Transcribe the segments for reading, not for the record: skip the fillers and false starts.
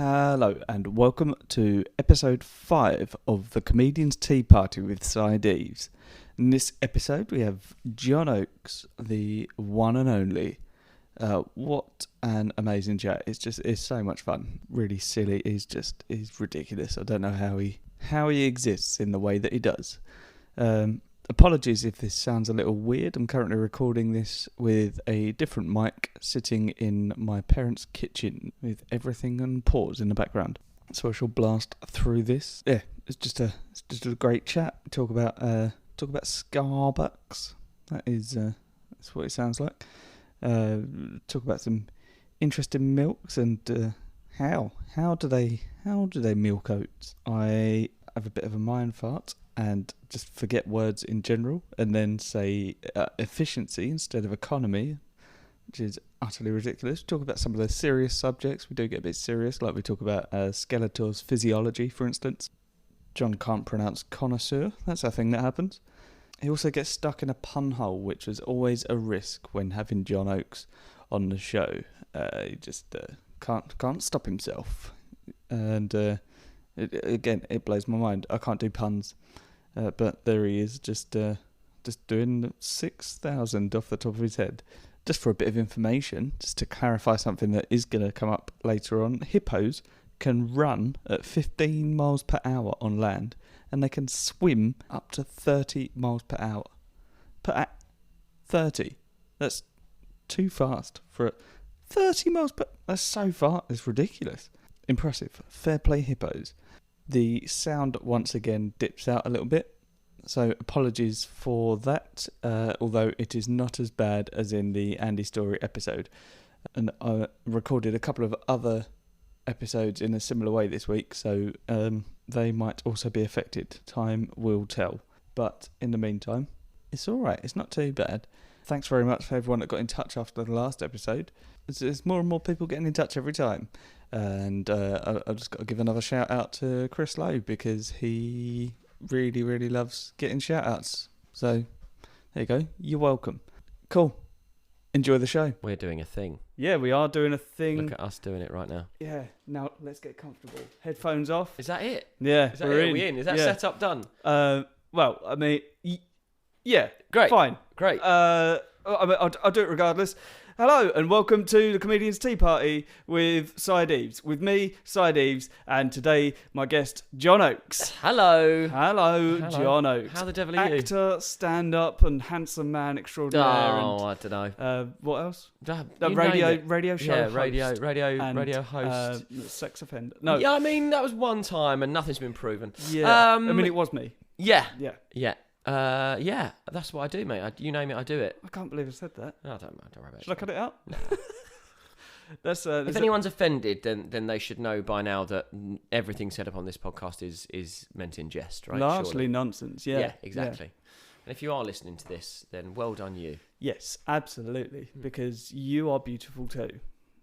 Hello and welcome to episode 5 of the Comedian's Tea Party with Deaves. In this episode we have John Oakes, the one and only. What an amazing chat. It's so much fun. Really silly. He's ridiculous. I don't know how he exists in the way that he does. Apologies if this sounds a little weird. I'm currently recording this with a different mic sitting in my parents' kitchen with everything on pause in the background. So I shall blast through this. Yeah, it's just a great chat. Talk about Starbucks. That's what it sounds like. Talk about some interesting milks and how do they milk oats. I have a bit of a mind fart and just forget words in general, and then say efficiency instead of economy, which is utterly ridiculous. We talk about some of the serious subjects. We do get a bit serious, like we talk about Skeletor's physiology, for instance. John can't pronounce connoisseur. That's a thing that happens. He also gets stuck in a pun hole, which was always a risk when having John Oakes on the show. He just can't stop himself. And it blows my mind. I can't do puns. But there he is, just doing 6,000 off the top of his head. Just for a bit of information, just to clarify something that is going to come up later on. Hippos can run at 15 miles per hour on land, and they can swim up to 30 miles per hour. 30. That's too fast for 30 miles per... That's so far. It's ridiculous. Impressive. Fair play, hippos. The sound once again dips out a little bit, so apologies for that, although it is not as bad as in the Andy Story episode. And I recorded a couple of other episodes in a similar way this week, so they might also be affected. Time will tell. But in the meantime, it's alright, it's not too bad. Thanks very much for everyone that got in touch after the last episode. There's more and more people getting in touch every time. And I've just got to give another shout out to Chris Lowe, because he really, really loves getting shout outs. So there you go. You're welcome. Cool. Enjoy the show. We're doing a thing. Yeah, we are doing a thing. Look at us doing it right now. Yeah. Now let's get comfortable. Headphones off. Is that it? Yeah. Is that it? Are we in? Is that setup done? Well, I mean, yeah. Great. Fine. Great. I'll do it regardless. Hello and welcome to the Comedian's Tea Party with Deaves. With me, Deaves, and today my guest, John Oakes. Hello, John Oakes. How the devil are you? Actor, stand-up and handsome man extraordinaire. I don't know. What else? Radio show yeah, host. radio host. Sex offender. No. Yeah, I mean, that was one time and nothing's been proven. Yeah. I mean, it was me. Yeah. Yeah. Yeah. Yeah, that's what I do, mate. You name it, I do it. I can't believe I said that. No, don't worry about it. Should I cut it out? No. If anyone's offended, then they should know by now that everything said up on this podcast is meant in jest, right? Largely surely. Nonsense, yeah. Yeah, exactly. Yeah. And if you are listening to this, then well done you. Yes, absolutely, because you are beautiful too.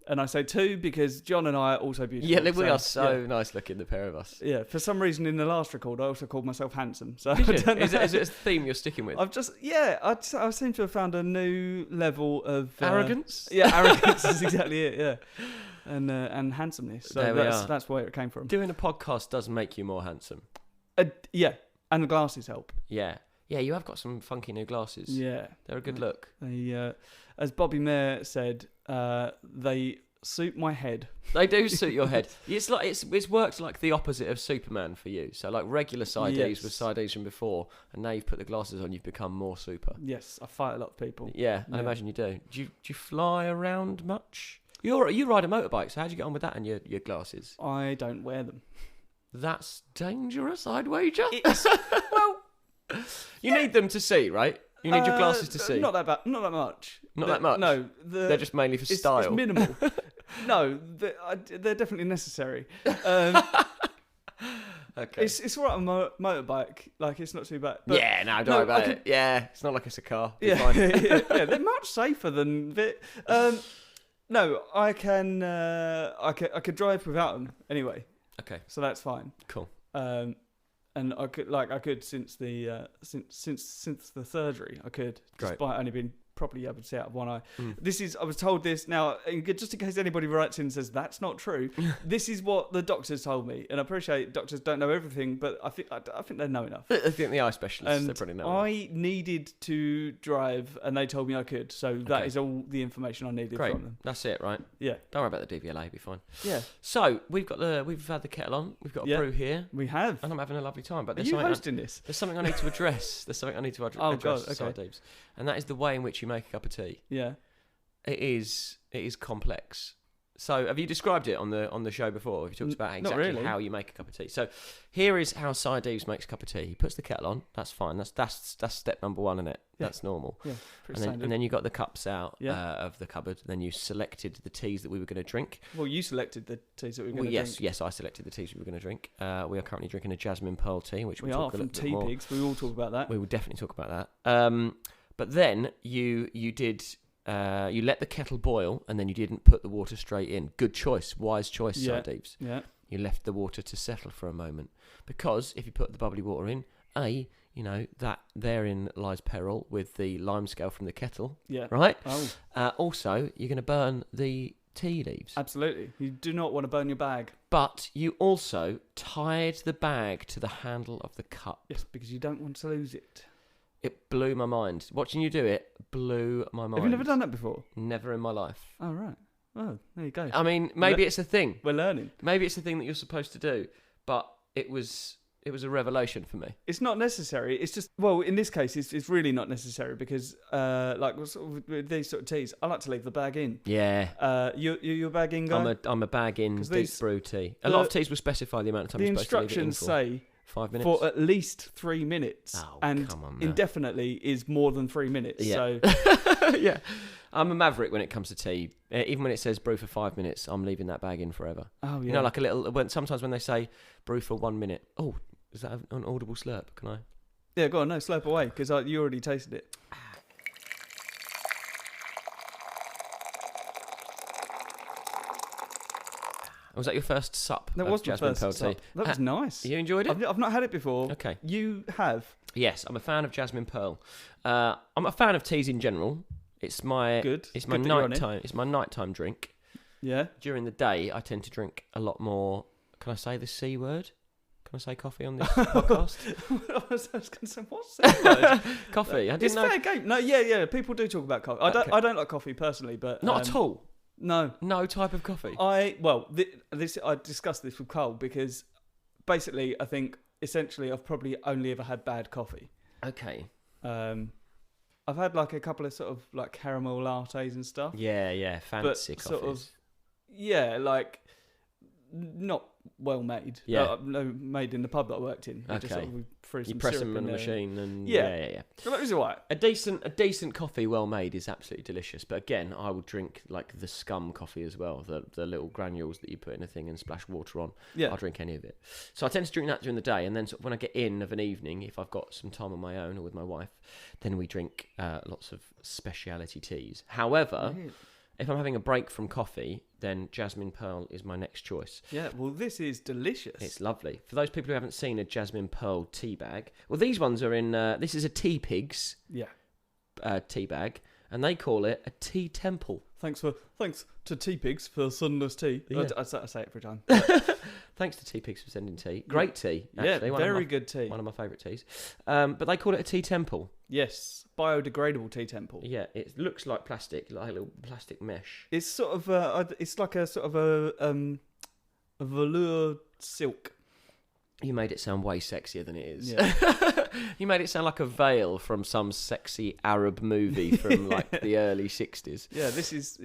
And I say too because John and I are also beautiful. Yeah, we are so nice looking, the pair of us. Yeah, for some reason in the last record, I also called myself handsome. So is it a theme you're sticking with? I seem to have found a new level of arrogance. Yeah, arrogance is exactly it. Yeah, and handsomeness. So that's where it came from. Doing a podcast does make you more handsome. Yeah, and the glasses help. Yeah, you have got some funky new glasses. Yeah, they're a good look. They, as Bobby Mayer said, they suit my head. They do suit your head. It's like it's worked like the opposite of Superman for you. So like regular Deaves with Deaves from before, and now you've put the glasses on, you've become more super. Yes, I fight a lot of people. Yeah, I imagine you do. Do you fly around much? You ride a motorbike, so how do you get on with that and your glasses? I don't wear them. That's dangerous, I'd wager. Well, you need them to see, right? You need your glasses to see. Not that much. Not that much? No. They're just mainly for style. It's minimal. No, they're definitely necessary. Okay. It's all right on a motorbike. Like, it's not too bad. But don't worry about it. Yeah, it's not like it's a car. Yeah, fine. yeah, they're much safer than... No, I can... I could drive without them anyway. Okay. So that's fine. Cool. And I could since the surgery, I could, despite only being properly able to see out of one eye. Mm. I was told this now, just in case anybody writes in and says that's not true. This is what the doctors told me, and I appreciate doctors don't know everything, but I think they know enough. I think the eye specialists, And they probably know. I needed to drive, and they told me I could, so that is all the information I needed Great. from them. That's it, right? Yeah. Don't worry about the DVLA, it'll be fine. Yeah. So we've had the kettle on, we've got a brew here, We have. and I'm having a lovely time. But Are there's you something hosting this? there's something I need to address. Oh, God, okay. Deaves. And that is the way in which you make a cup of tea. Yeah. It is complex. So have you described it on the show before? Have you talked about exactly how you make a cup of tea? So here is how Deaves makes a cup of tea. He puts the kettle on. That's fine. That's step number one, isn't it? Yeah. That's normal. Yeah. And then you got the cups out of the cupboard. Then you selected the teas that we were going to drink. Well, you selected the teas that we were going to drink. Yes, I selected the teas we were going to drink. We are currently drinking a Jasmine Pearl tea, which we we'll are talk a from little bit more. Teapigs. We will talk about that. We will definitely talk about that. But then you did. You let the kettle boil, and then you didn't put the water straight in. Good choice, wise choice, Deaves. Yeah. You left the water to settle for a moment, because if you put the bubbly water in, that therein lies peril with the lime scale from the kettle. Yeah. Right. Oh. Also, you're going to burn the tea leaves. Absolutely. You do not want to burn your bag. But you also tied the bag to the handle of the cup. Yes, because you don't want to lose it. It blew my mind. Watching you do it blew my mind. Have you never done that before? Never in my life. Oh, right. Oh, there you go. I mean, maybe it's a thing. We're learning. Maybe it's a thing that you're supposed to do. But it was a revelation for me. It's not necessary. It's just, well, in this case, it's really not necessary because, with these sort of teas, I like to leave the bag in. Yeah. You're a bag in guy? I'm a bag in deep brew tea. A lot of teas will specify the amount of time you're supposed to leave it in for. The instructions say 5 minutes? For at least 3 minutes. Oh, and come on now. Indefinitely is more than 3 minutes. Yeah. So yeah. I'm a maverick when it comes to tea. Even when it says brew for 5 minutes, I'm leaving that bag in forever. Oh, yeah. You know, like a little... Sometimes when they say brew for 1 minute... Oh, is that an audible slurp? Can I... Yeah, go on. No, slurp away, because you already tasted it. Was that your first sup? That was my Jasmine first Pearl sup. tea? That was nice. You enjoyed it? I've not had it before. Okay. You have? Yes, I'm a fan of Jasmine Pearl. I'm a fan of teas in general. It's my nighttime. It's my nighttime drink. Yeah. During the day, I tend to drink a lot more. Can I say the C word? Can I say coffee on this podcast? I was going to say, what's that word? Coffee. I didn't it's know. Fair game. No, yeah. People do talk about coffee. I don't like coffee personally, but not at all. No type of coffee. I discussed this with Cole because basically I think essentially I've probably only ever had bad coffee. Okay. I've had like a couple of sort of like caramel lattes and stuff. Yeah, fancy but coffees. Sort of, yeah, like not well made. Yeah, no, made in the pub that I worked in. Okay. Just sort of threw you some press syrup them in the there. machine and yeah. So that was alright. A decent coffee, well made, is absolutely delicious. But again, I would drink like the scum coffee as well, the little granules that you put in a thing and splash water on. Yeah, I'll drink any of it. So I tend to drink that during the day, and then sort of when I get in of an evening, if I've got some time on my own or with my wife, then we drink lots of speciality teas. However. Really? If I'm having a break from coffee, then Jasmine Pearl is my next choice. Yeah, well, this is delicious. It's lovely. For those people who haven't seen a Jasmine Pearl tea bag, well, these ones are in... this is a Teapigs tea bag, and they call it a tea temple. Thanks to Teapigs for sending us tea. Yeah. I say it every time. Thanks to Teapigs for sending tea. Great tea, actually. Yeah, very good tea. One of my favourite teas. But they call it a tea temple. Yes, biodegradable tea temple. Yeah, it looks like plastic, like a little plastic mesh. It's sort of it's like a sort of a velour silk. You made it sound way sexier than it is. Yeah. You made it sound like a veil from some sexy Arab movie from like the early 60s. Yeah, this is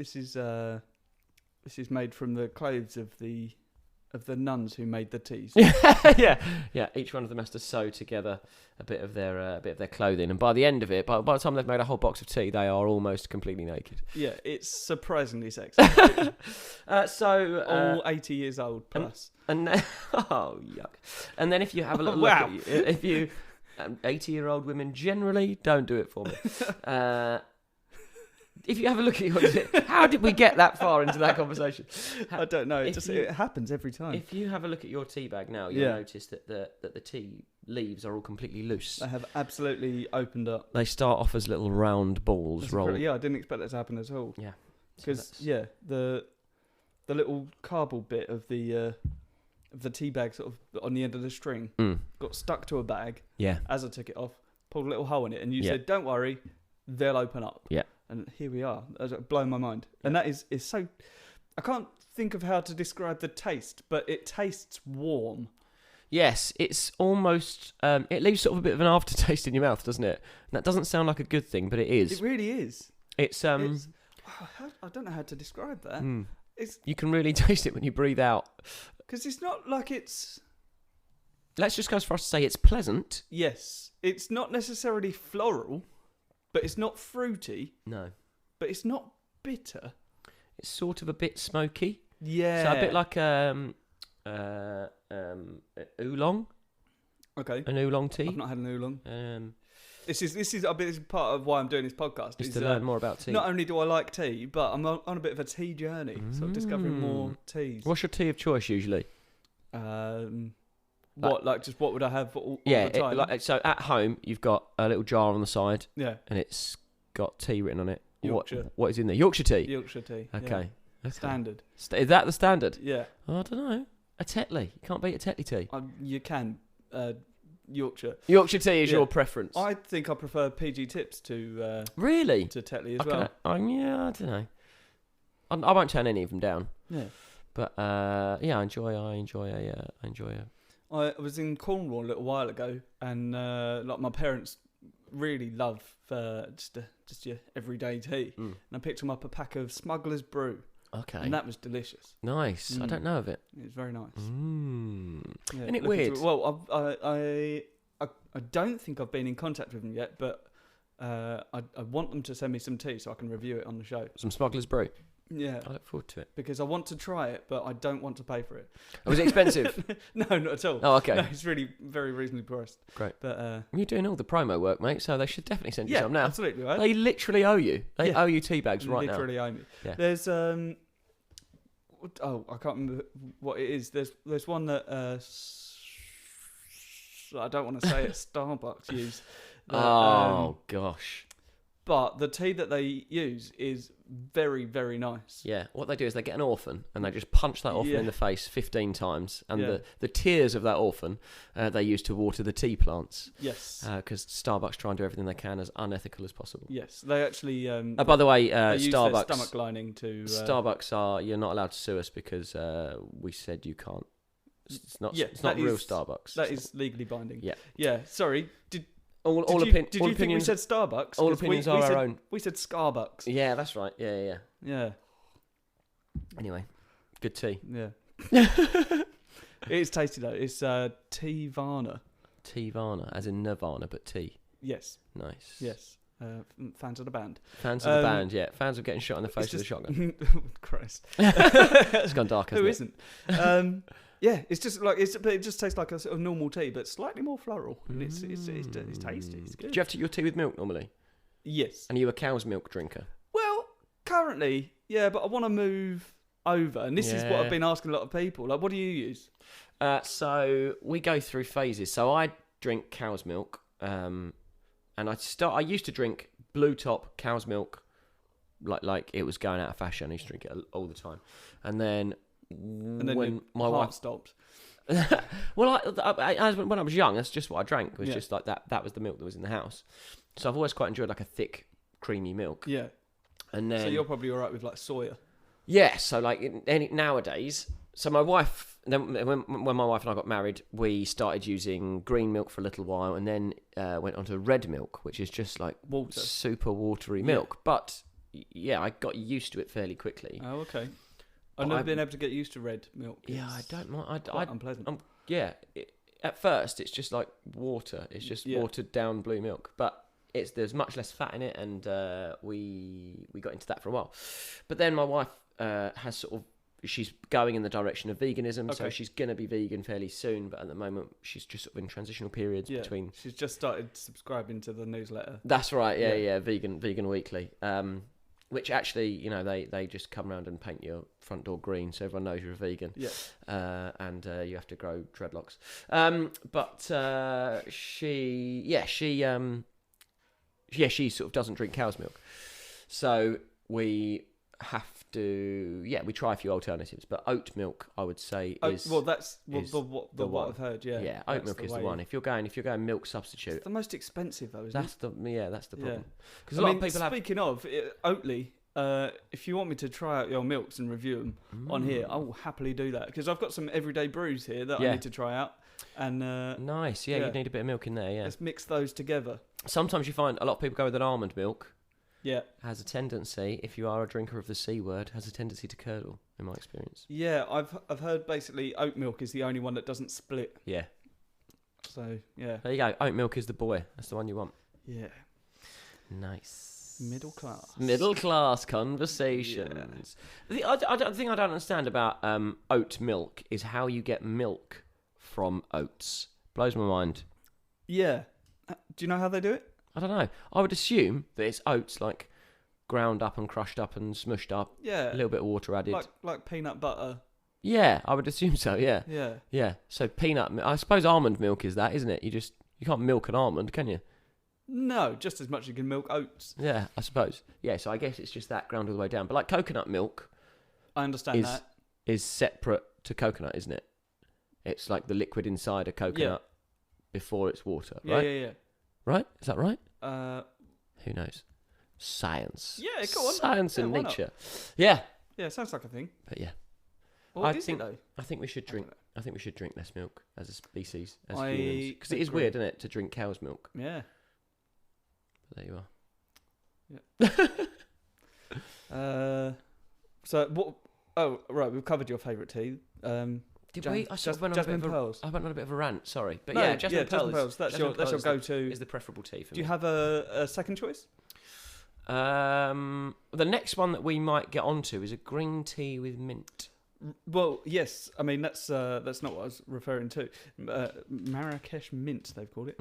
made from the clothes of the nuns who made the teas. yeah. Each one of them has to sew together a bit of their clothing, and by the end of it, by the time they've made a whole box of tea, they are almost completely naked. Yeah, it's surprisingly sexy. All 80 years old plus. And oh yuck! And then if you have a little wow. look, if you 80-year-old women generally don't do it for me. if you have a look at your... How did we get that far into that conversation? I don't know. It happens every time. If you have a look at your tea bag now, you'll notice that the tea leaves are all completely loose. They have absolutely opened up. They start off as little round balls rolled. I didn't expect that to happen at all. Yeah. Because, the little cardboard bit of the tea bag sort of on the end of the string got stuck to a bag. Yeah. As I took it off, pulled a little hole in it, and you said, "Don't worry, they'll open up." Yeah. And here we are. It's blown my mind. Yeah. And that is so... I can't think of how to describe the taste, but it tastes warm. Yes, it's almost... it leaves sort of a bit of an aftertaste in your mouth, doesn't it? And that doesn't sound like a good thing, but it is. It really is. It's... I don't know how to describe that. You can really taste it when you breathe out. Because it's not like it's... Let's just go as far as to say it's pleasant. Yes. It's not necessarily floral, but it's not fruity. No. But it's not bitter. It's sort of a bit smoky. Yeah. So a bit like oolong. Okay. An oolong tea. I've not had an oolong. This is a bit part of why I'm doing this podcast. Is to learn more about tea. Not only do I like tea, but I'm on a bit of a tea journey, sort of discovering more teas. What's your tea of choice usually? What would I have all the time? So at home, you've got a little jar on the side. Yeah. And it's got tea written on it. Yorkshire. What is in there? Yorkshire tea? Yorkshire tea. Okay. Standard. Is that the standard? Yeah. Oh, I don't know. A Tetley. You can't beat a Tetley tea. You can. Yorkshire. Yorkshire tea is your preference. I think I prefer PG Tips to really to Tetley as well. I don't know. I won't turn any of them down. Yeah. But I enjoy a. I was in Cornwall a little while ago, and my parents really love just your everyday tea. And I picked them up a pack of Smuggler's Brew. Okay. And that was delicious. Nice. I don't know of it. It's very nice. Yeah, isn't it weird? Well, I don't think I've been in contact with them yet, but I want them to send me some tea so I can review it on the show. Some Smuggler's Brew? Yeah. I look forward to it. Because I want to try it, but I don't want to pay for it. Was it expensive? No, not at all. Oh, okay. No, it's really very reasonably priced. Great. But you're doing all the promo work, mate, so they should definitely send you some now. Absolutely, right? They literally owe you. They owe you tea bags right now. Literally owe me. Yeah. There's I can't remember what it is. There's one that I don't want to say it. Starbucks use. That, gosh. But the tea that they use is very, very nice. Yeah, what they do is they get an orphan and they just punch that orphan in the face 15 times. And the tears of that orphan they use to water the tea plants. Yes. Because Starbucks try and do everything they can as unethical as possible. Yes, they actually... by the way, they use Starbucks... their stomach lining to... Starbucks you're not allowed to sue us because we said you can't. It's not real Starbucks. That is legally binding. Yeah. Yeah, sorry. Did you opinions, think we said Starbucks? All opinions are our own. We said Scarbucks. Yeah, that's right. Yeah. Anyway, good tea. Yeah. It is tasty though. It's Teavana. Teavana, as in Nirvana, but tea. Yes. Nice. Yes. Fans of the band. Fans of the band, yeah. Fans of getting shot in the face with a shotgun. Christ. It's gone dark, hasn't it? Who isn't? Yeah, it's just like it just tastes like a sort of normal tea, but slightly more floral, and it's tasty. It's good. Do you have your tea with milk normally? Yes. And are you a cow's milk drinker? Well, currently, yeah, but I want to move over, and this is what I've been asking a lot of people. Like, what do you use? So we go through phases. So I drink cow's milk, and I used to drink Blue Top cow's milk, like it was going out of fashion. I used to drink it all the time, and then when my wife stopped. Well, when I was young, that's just what I drank. It was just like that. That was the milk that was in the house. So I've always quite enjoyed like a thick, creamy milk. Yeah. And then, so you're probably all right with like soya. Yeah. So like nowadays, so my wife. Then when my wife and I got married, we started using green milk for a little while, and then went on to red milk, which is just like super watery milk. But yeah, I got used to it fairly quickly. Oh, okay. I've never been able to get used to red milk. Yeah, I don't mind. Quite unpleasant. At first, it's just like water. It's just watered down blue milk. But there's much less fat in it, and we got into that for a while. But then my wife she's going in the direction of veganism, so she's going to be vegan fairly soon. But at the moment, she's just sort of in transitional periods between... She's just started subscribing to the newsletter. That's right, yeah, Vegan Weekly. which actually, they just come around and paint your front door green so everyone knows you're a vegan. Yeah. And you have to grow dreadlocks. But she sort of doesn't drink cow's milk. So we have to, we try a few alternatives. But oat milk, I would say, is what I've heard. Yeah. Yeah, oat milk is the one. If you're going milk substitute, it's the most expensive though, isn't it? That's the problem. Because a lot of people speaking of Oatly, if you want me to try out your milks and review them on here, I will happily do that because I've got some everyday brews here that I need to try out. And nice, you'd need a bit of milk in there. Yeah, let's mix those together. Sometimes you find a lot of people go with an almond milk. Yeah, has a tendency, if you are a drinker of the C word, has a tendency to curdle, in my experience. Yeah, I've heard basically oat milk is the only one that doesn't split. Yeah. So, yeah. There you go. Oat milk is the boy. That's the one you want. Yeah. Nice. Middle class conversations. Yeah. The thing I don't understand about oat milk is how you get milk from oats. Blows my mind. Yeah. Do you know how they do it? I don't know. I would assume that it's oats, like ground up and crushed up and smushed up. Yeah. A little bit of water added. Like peanut butter. Yeah, I would assume so. Yeah. Yeah. Yeah. So peanut. I suppose almond milk is that, isn't it? You can't milk an almond, can you? No, just as much as you can milk oats. Yeah, I suppose. Yeah. So I guess it's just that ground all the way down. But like coconut milk, I understand that is separate to coconut, isn't it? It's like the liquid inside a coconut before it's water, right? Yeah. Right? Is that right? Who knows? Science. Yeah, go on. Science and nature. Yeah. Yeah, sounds like a thing. But yeah. What is it though? I think we should drink less milk as a species, as humans. Because it is weird, isn't it, to drink cow's milk? Yeah. But there you are. So what? Oh, right. We've covered your favourite tea. Did we? Jasmine Pearls. I went on a bit of a rant. Sorry, but Jasmine Pearls. That's your go-to. Is the preferable tea for me. Do you have a second choice? The next one that we might get onto is a green tea with mint. Well, yes. I mean, that's not what I was referring to. Marrakesh Mint, they've called it.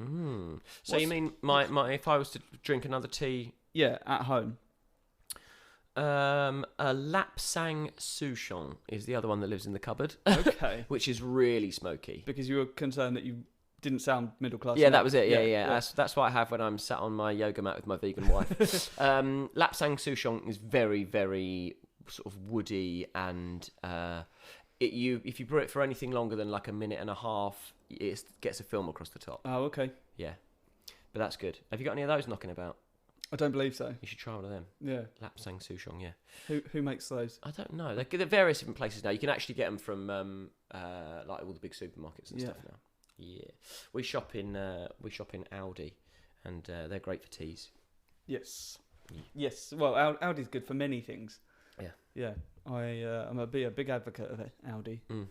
So you mean my if I was to drink another tea? Yeah, at home. A Lapsang Souchong is the other one that lives in the cupboard. Okay. Which is really smoky. Because you were concerned that you didn't sound middle class. Yeah, that was it. Yeah. That's what I have when I'm sat on my yoga mat with my vegan wife. Lapsang Souchong is very, very sort of woody, and if you brew it for anything longer than like a minute and a half, it gets a film across the top. Oh, okay. Yeah, but that's good. Have you got any of those knocking about? I don't believe so. You should try one of them. Yeah. Lapsang Souchong, yeah. Who makes those? I don't know. They're various different places now. You can actually get them from like all the big supermarkets and stuff now. Yeah. We shop in Aldi, and they're great for teas. Yes. Yeah. Yes. Well, Aldi's good for many things. Yeah. Yeah. I'm a big advocate of it, Aldi. Do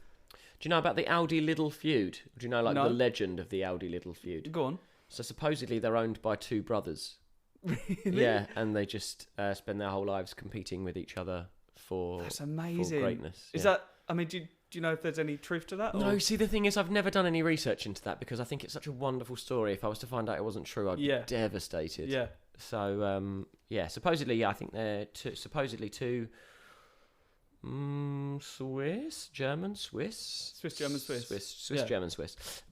you know about the Aldi Lidl feud? Do you know the legend of the Aldi Lidl feud? Go on. So supposedly they're owned by two brothers. Really? Yeah, and they just spend their whole lives competing with each other for That's amazing. For greatness. Is that? I mean, do you know if there's any truth to that? Or? No. See, the thing is, I've never done any research into that because I think it's such a wonderful story. If I was to find out it wasn't true, I'd be devastated. Yeah. So supposedly, I think they're supposedly two. Swiss German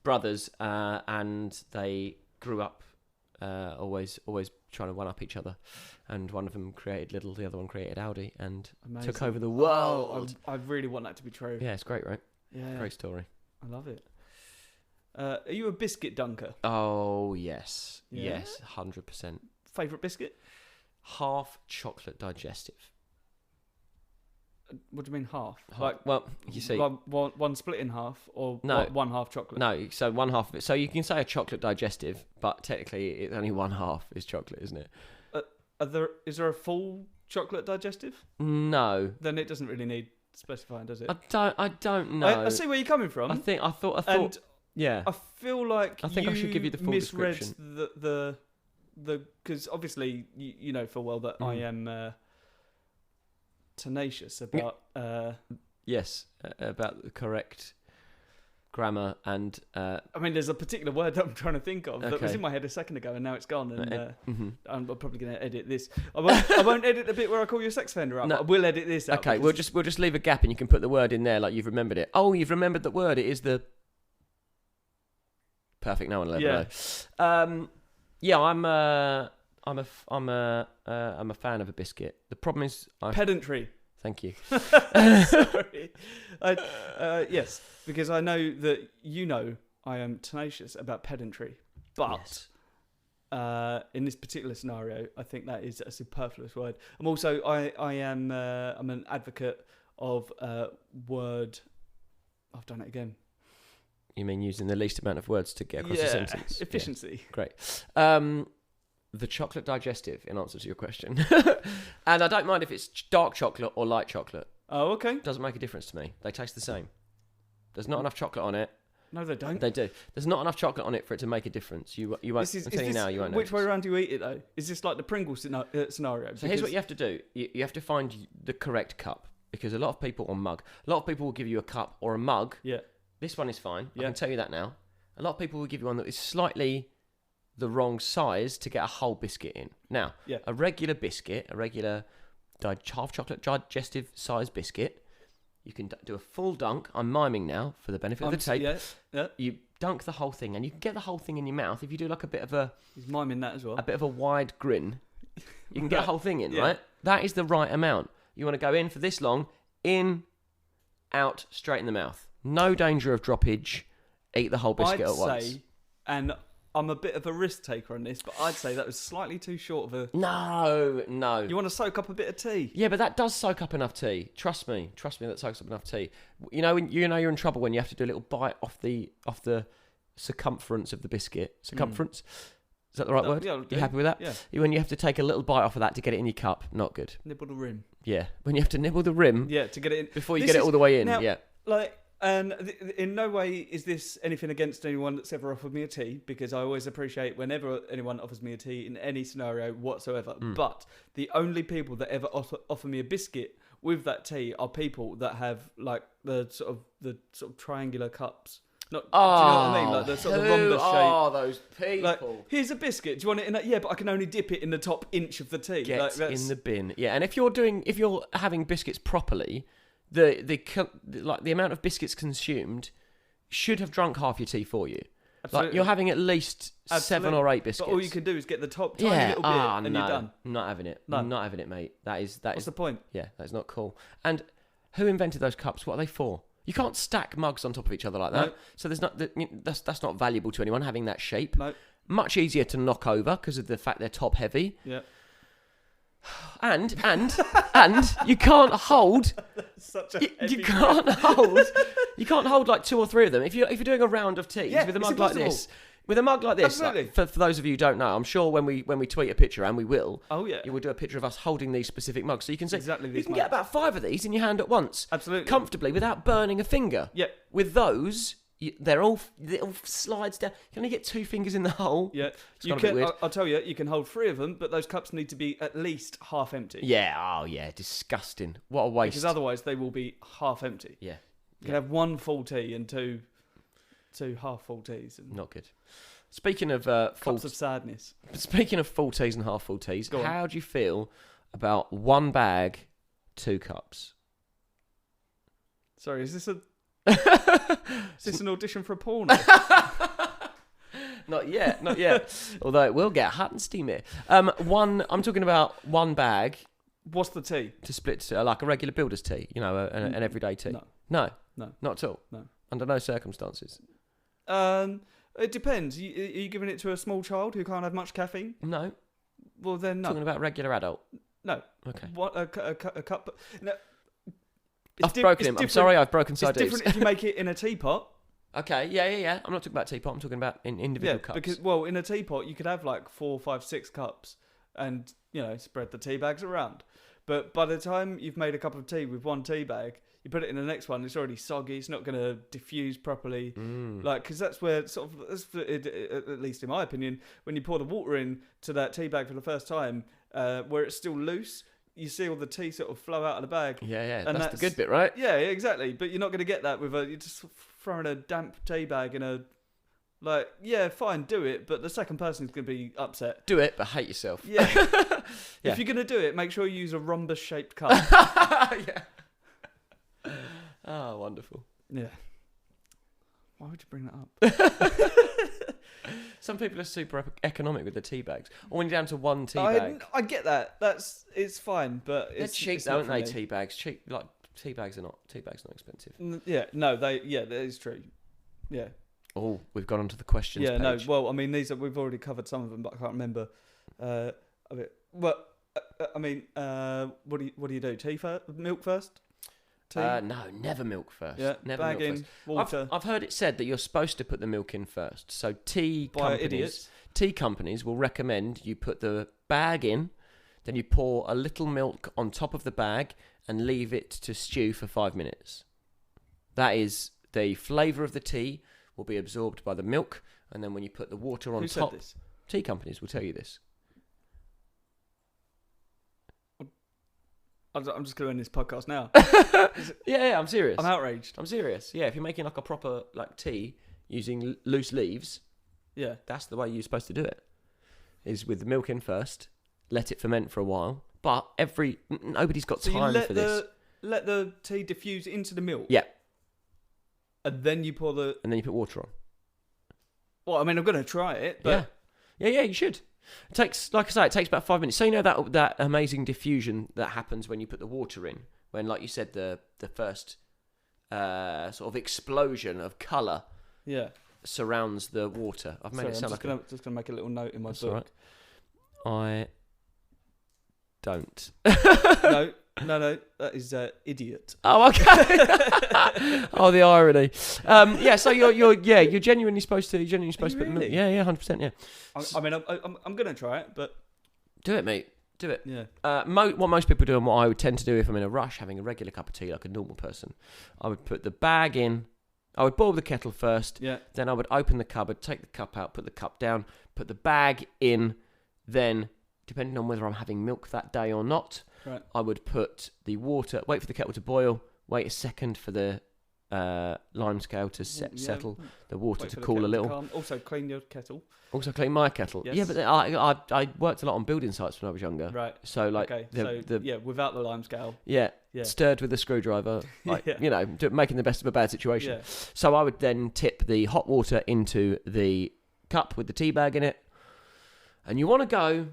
brothers, and they grew up always trying to one up each other, and one of them created Lidl, the other one created Aldi, and took over the world. I really want that to be true. Yeah, it's great, right? Yeah, great story. I love it. Are you a biscuit dunker? Oh yes, 100%. Favourite biscuit? Half chocolate digestive. What do you mean half? Like, well, you see, one split in half, or one half chocolate? No, so one half of it. So you can say a chocolate digestive, but technically it's only one half is chocolate, isn't it? Is there a full chocolate digestive? No. Then it doesn't really need specifying, does it? I don't know. I see where you're coming from. I thought. And yeah. I feel like I think I should give you the full misread description. the because obviously you know full well that I am. Tenacious about yes, about the correct grammar, and I mean, there's a particular word that I'm trying to think of that was in my head a second ago, and now it's gone. And I'm probably going to edit this. I won't edit the bit where I call you a sex offender out. No. I will edit this out. Okay, we'll just leave a gap, and you can put the word in there like you've remembered it. Oh, you've remembered the word. It is the perfect. No one will ever know. Yeah, I'm a fan of a biscuit. The problem is pedantry. Thank you. Sorry. Yes, because I know that I am tenacious about pedantry, but in this particular scenario, I think that is a superfluous word. I'm also I'm an advocate of word. I've done it again. You mean using the least amount of words to get across a sentence? Efficiency. Yeah. Great. The chocolate digestive, in answer to your question. And I don't mind if it's dark chocolate or light chocolate. Oh, okay. Doesn't make a difference to me. They taste the same. There's not enough chocolate on it. No, they don't. They do. There's not enough chocolate on it for it to make a difference. You won't. I'm telling you now, you won't know. Which way around do you eat it, though? Is this like the Pringles scenario? So here's what you have to do. You have to find the correct cup. Because a lot of people will give you a cup or a mug. Yeah. This one is fine. Yeah. I can tell you that now. A lot of people will give you one that is slightly the wrong size to get a whole biscuit in. Now, a regular biscuit, a regular half chocolate digestive size biscuit, you can do a full dunk. I'm miming now for the benefit of the tape. Yeah. You dunk the whole thing, and you can get the whole thing in your mouth. If you do like a bit of a... He's miming that as well. A bit of a wide grin, you can get the whole thing in, right? That is the right amount. You want to go in for this long, in, out, straight in the mouth. No danger of droppage. Eat the whole biscuit at once. I'd say, and I'm a bit of a risk taker on this, but I'd say that was slightly too short of a... No. You want to soak up a bit of tea? Yeah, but that does soak up enough tea. Trust me, that soaks up enough tea. You know you're in trouble when you have to do a little bite off the circumference of the biscuit. Circumference? Is that the right word? Yeah, you happy with that? Yeah. When you have to take a little bite off of that to get it in your cup, not good. Nibble the rim. Yeah, when you have to nibble the rim. Yeah, to get it in. Before you get it all the way in, now, yeah. And in no way is this anything against anyone that's ever offered me a tea, because I always appreciate whenever anyone offers me a tea in any scenario whatsoever. But the only people that ever offer me a biscuit with that tea are people that have like the sort of triangular cups. Do you know what I mean? Like the sort of rhombus shape. Oh, those people. Like, here's a biscuit. Do you want it in that? Yeah, but I can only dip it in the top inch of the tea. Get in the bin. Yeah, and if you're having biscuits properly, the amount of biscuits consumed should have drunk half your tea for you. Absolutely. Like you're having at least 7 or 8 biscuits. But all you can do is get the top tiny little bit and you're done. Not having it. No. Not having it, mate. What's the point? Yeah, that's not cool. And who invented those cups? What are they for? You can't stack mugs on top of each other like that. No. So that's not valuable to anyone having that shape. No. Much easier to knock over because of the fact they're top heavy. Yeah. And you can't hold. You can't hold like 2 or 3 of them. If you're doing a round of teas with a mug like this. With a mug like this, like, for those of you who don't know, I'm sure when we tweet a picture, and we will, you will do a picture of us holding these specific mugs, so you can see exactly you can get about 5 of these in your hand at once, absolutely, comfortably without burning a finger. Yeah. With those, they're all little slides down. You can only get 2 fingers in the hole. Yeah. I'll tell you, you can hold 3 of them, but those cups need to be at least half empty. Yeah. Oh yeah. Disgusting. What a waste. Because otherwise they will be half empty. Yeah. You can have 1 full tea and 2 half full teas. Not good. Speaking of cups of sadness. Speaking of full teas and half full teas, how do you feel about 1 bag, 2 cups? Sorry, is this an audition for a porno? Not yet. Although it will get hot and steamy. I'm talking about 1 bag. What's the tea? To split like a regular builder's tea, an everyday tea. No, not at all. No, under no circumstances. It depends. Are you giving it to a small child who can't have much caffeine? No. Well, then no. Talking about regular adult. No. Okay. What a cup? No. I've broken him. I'm sorry, I've broken side. It's different if you make it in a teapot. Okay. Yeah. I'm not talking about teapot. I'm talking about in individual cups. Because in a teapot you could have like 4, 5, 6 cups, and spread the tea bags around. But by the time you've made a cup of tea with 1 tea bag, you put it in the next one, it's already soggy, it's not going to diffuse properly. Because that's where, at least in my opinion, when you pour the water in to that tea bag for the first time, where it's still loose, you see all the tea sort of flow out of the bag. Yeah, and that's the good bit, right? Yeah, exactly. But you're not going to get that with you just throwing a damp tea bag in a... Like, yeah, fine, do it, but the second person is going to be upset. Do it, but hate yourself. Yeah. If you're going to do it, make sure you use a rhombus-shaped cup. Yeah. Oh, wonderful. Yeah. Why would you bring that up? Some people are super economic with the tea bags. Or when you're down to one tea bag. I get that. It's fine, but they're cheap, don't they? Tea bags cheap. Like tea bags are not expensive. Yeah, no, that is true. Yeah. Oh, we've gone onto the questions. Yeah, page. No. Well, I mean, we've already covered some of them, but I can't remember. What do you do? Tea first? Milk first? Tea? No, never milk first. Yeah, never bag milk in, first. water. I've heard it said that you're supposed to put the milk in first. So tea companies will recommend you put the bag in, then you pour a little milk on top of the bag and leave it to stew for 5 minutes. That is the flavour of the tea will be absorbed by the milk, and then when you put the water on top... Said this? Tea companies will tell you this. I'm just going to end this podcast now. Yeah, I'm serious. I'm outraged. I'm serious. Yeah, if you're making like a proper tea using loose leaves, yeah, that's the way you're supposed to do it. Is with the milk in first, let it ferment for a while. But nobody's got time for this. Let the tea diffuse into the milk. Yeah. And then you pour and then you put water on. Well, I mean, I'm going to try it, but... Yeah, you should. It takes, like I say, it takes about 5 minutes. So you know that amazing diffusion that happens when you put the water in, when, like you said, the first sort of explosion of colour surrounds the water. I've made it sound I'm just going to make a little note in my book. Right. I don't. No, that is idiot. Oh, okay. Oh, the irony. So you're genuinely supposed to. Put milk. Yeah, 100%. Yeah. I mean, I'm gonna try it, but do it, mate. Do it. Yeah. What most people do, and what I would tend to do if I'm in a rush, having a regular cup of tea like a normal person, I would put the bag in. I would boil the kettle first. Yeah. Then I would open the cupboard, take the cup out, put the cup down, put the bag in. Then, depending on whether I'm having milk that day or not. Right. I would put the water, wait for the kettle to boil, wait a second for the lime scale to settle, the water to cool a little. Also clean your kettle. Also clean my kettle. Yes. Yeah, but I worked a lot on building sites when I was younger. Right. So without the lime scale. Yeah. Stirred with a screwdriver, making the best of a bad situation. Yeah. So I would then tip the hot water into the cup with the tea bag in it, and you want to go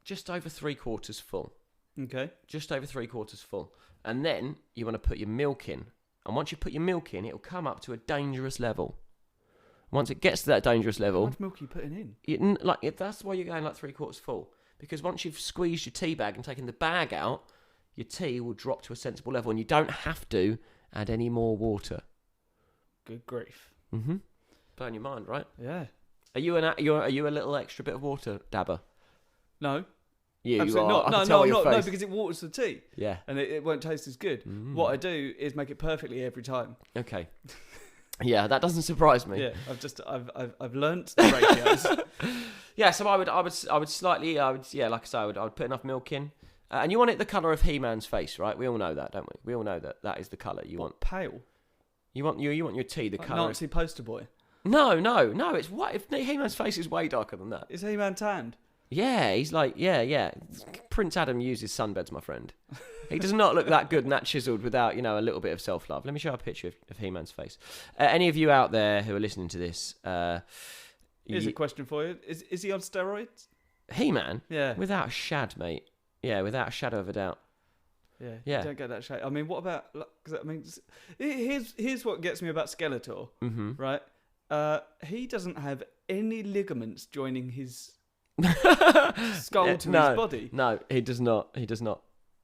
just over 3/4 full. Okay. Just over 3/4 full. And then you want to put your milk in. And once you put your milk in, it'll come up to a dangerous level. Once it gets to that dangerous level... How much milk are you putting in? That's why you're going 3/4 full. Because once you've squeezed your tea bag and taken the bag out, your tea will drop to a sensible level and you don't have to add any more water. Good grief. Mm-hmm. Blown your mind, right? Yeah. Are you a little extra bit of water dabber? No. You absolutely are. not. No, because it waters the tea. Yeah. And it won't taste as good. Mm. What I do is make it perfectly every time. Okay. Yeah, that doesn't surprise me. Yeah, I've learnt the ratios. Yeah, so I would put enough milk in. And you want it the colour of He-Man's face, right? We all know that, don't we? We all know that is the colour you want. Pale. You want your tea the colour. Nazi poster boy. No, it's white. If He-Man's face is way darker than that. Is He-Man tanned? Yeah, he's Prince Adam uses sunbeds, my friend. He does not look that good and that chiseled without, a little bit of self-love. Let me show you a picture of He-Man's face. Any of you out there who are listening to this... Here's a question for you. Is he on steroids? He-Man? Yeah. Without a shad, mate. Yeah, without a shadow of a doubt. Yeah. You don't get that shade. I mean, what about... here's what gets me about Skeletor, right? He doesn't have any ligaments joining his... skull to his body. No, he does not.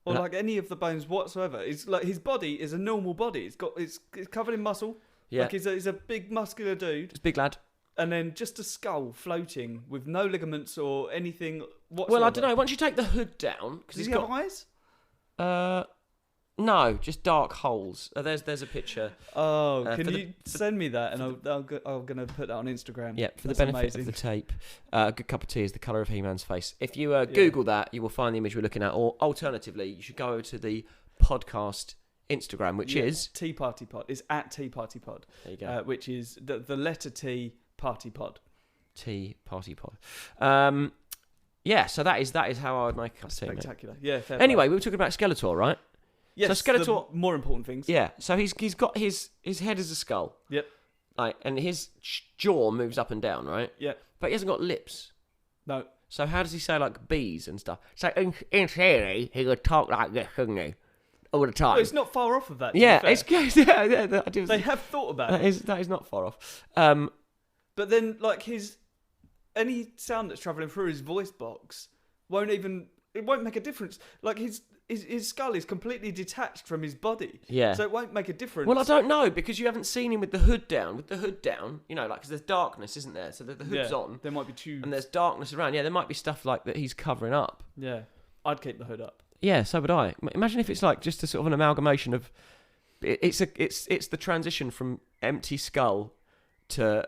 Or like any of the bones whatsoever. It's like his body is a normal body. It's covered in muscle. Yeah. Like he's a big muscular dude. It's a big lad. And then just a skull floating with no ligaments or anything whatsoever. Well, I don't know. Once you take the hood down, because he's got eyes. No, just dark holes. There's a picture. Oh, can you send me that? And I'm going to put that on Instagram. Yeah, for the benefit of the tape. A good cup of tea is the colour of He-Man's face. If you Google that, you will find the image we're looking at. Or alternatively, you should go over to the podcast Instagram, which is tpartypod. It's at tpartypod. There you go. Which is the letter T party pod. tpartypod. Yeah, so that is how I would make a cup of tea. Spectacular. Yeah. Fair anyway, play. we were talking about Skeletor, right? Yes. So Skeletor, the more important things. Yeah. So he's got his head as a skull. Yep. Like, and his jaw moves up and down, right? Yeah. But he hasn't got lips. No. So how does he say like bees and stuff? So in theory, he could talk like this, couldn't he? All the time. Well, it's not far off of that. Yeah, it's good. Yeah, they have thought about it. That is not far off. But then, like, any sound that's travelling through his voice box won't make a difference. Like, his skull is completely detached from his body. Yeah. So it won't make a difference. Well, I don't know, because you haven't seen him with the hood down. You know, like, because there's darkness, isn't there? So the hood's on. There might be tubes. And there's darkness around. Yeah, there might be stuff like that he's covering up. Yeah. I'd keep the hood up. Yeah, so would I. Imagine if it's like just a sort of an amalgamation of... It's the transition from empty skull to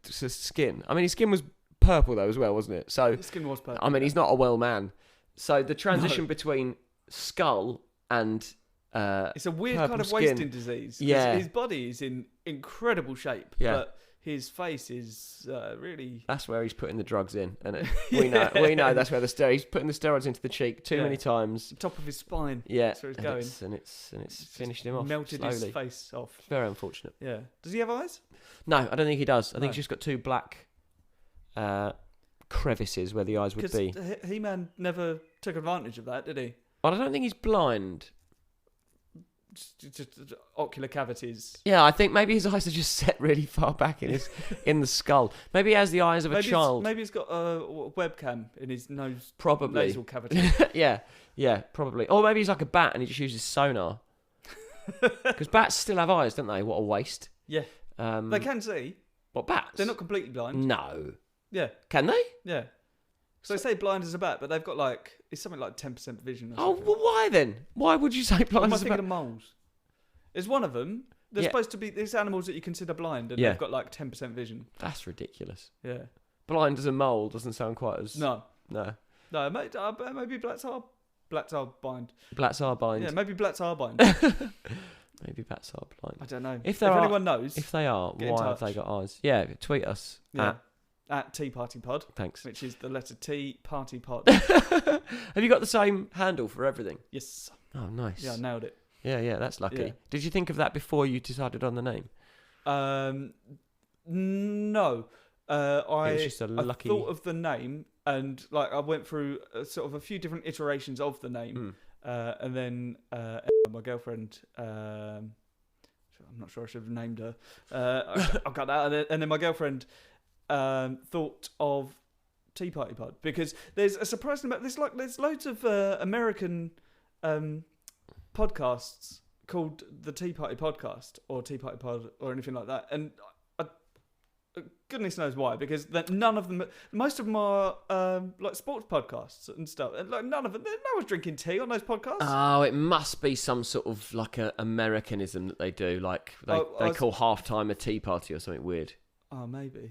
skin. I mean, his skin was purple though as well, wasn't it? So his skin was purple. I mean, he's not a well man. So the transition between skull and it's a weird kind of skin. wasting disease. Yeah, his body is in incredible shape. Yeah, but his face is really. That's where he's putting the drugs in, and we know that's where he's putting the steroids into the cheek too many times. The top of his spine. Yeah, that's where he's going, and it's finished him off. Melted slowly. his face off. Very unfortunate. Yeah. Does he have eyes? No, I don't think he does. I think he's just got two black crevices where the eyes would be. He-Man never took advantage of that, did he? But I don't think he's blind. Just ocular cavities. Yeah, I think maybe his eyes are just set really far back in the skull. Maybe he has the eyes of a child. Maybe he's got a webcam in his nose. Probably. Nasal cavity. yeah, probably. Or maybe he's like a bat and he just uses sonar. Because bats still have eyes, don't they? What a waste. Yeah. They can see. What, bats? They're not completely blind. No. Yeah. Can they? Yeah. So they say blind as a bat, but they've got it's something like 10% vision. Oh, well, why then? Why would you say blind as a bat? Am I thinking of moles? Is one of them? They're supposed to be these animals that you consider blind, and they've got 10% vision. That's ridiculous. Yeah. Blind as a mole doesn't sound quite as... No. Maybe blats are blind. Blats are blind. Yeah, maybe blats are blind. Maybe bats are blind. I don't know. If anyone knows, if they are, why have they got eyes? Yeah, tweet us. Yeah. At tpartypod. Thanks. Which is the letter T, party pod. Have you got the same handle for everything? Yes. Oh, nice. Yeah, I nailed it. Yeah, that's lucky. Yeah. Did you think of that before you decided on the name? No. I thought of the name, and I went through sort of a few different iterations of the name, and then my girlfriend. I'm not sure I should have named her. I've got that, and then my girlfriend thought of tpartypod because there's a surprising amount. There's loads of American podcasts called the Tea Party Podcast or Tea Party Pod or anything like that, and goodness knows why, because none of them, most of them are sports podcasts and stuff, and none of them, no one's drinking tea on those podcasts. Oh, it must be some sort of a Americanism that they do, they call halftime a tea party or something weird. Oh, maybe.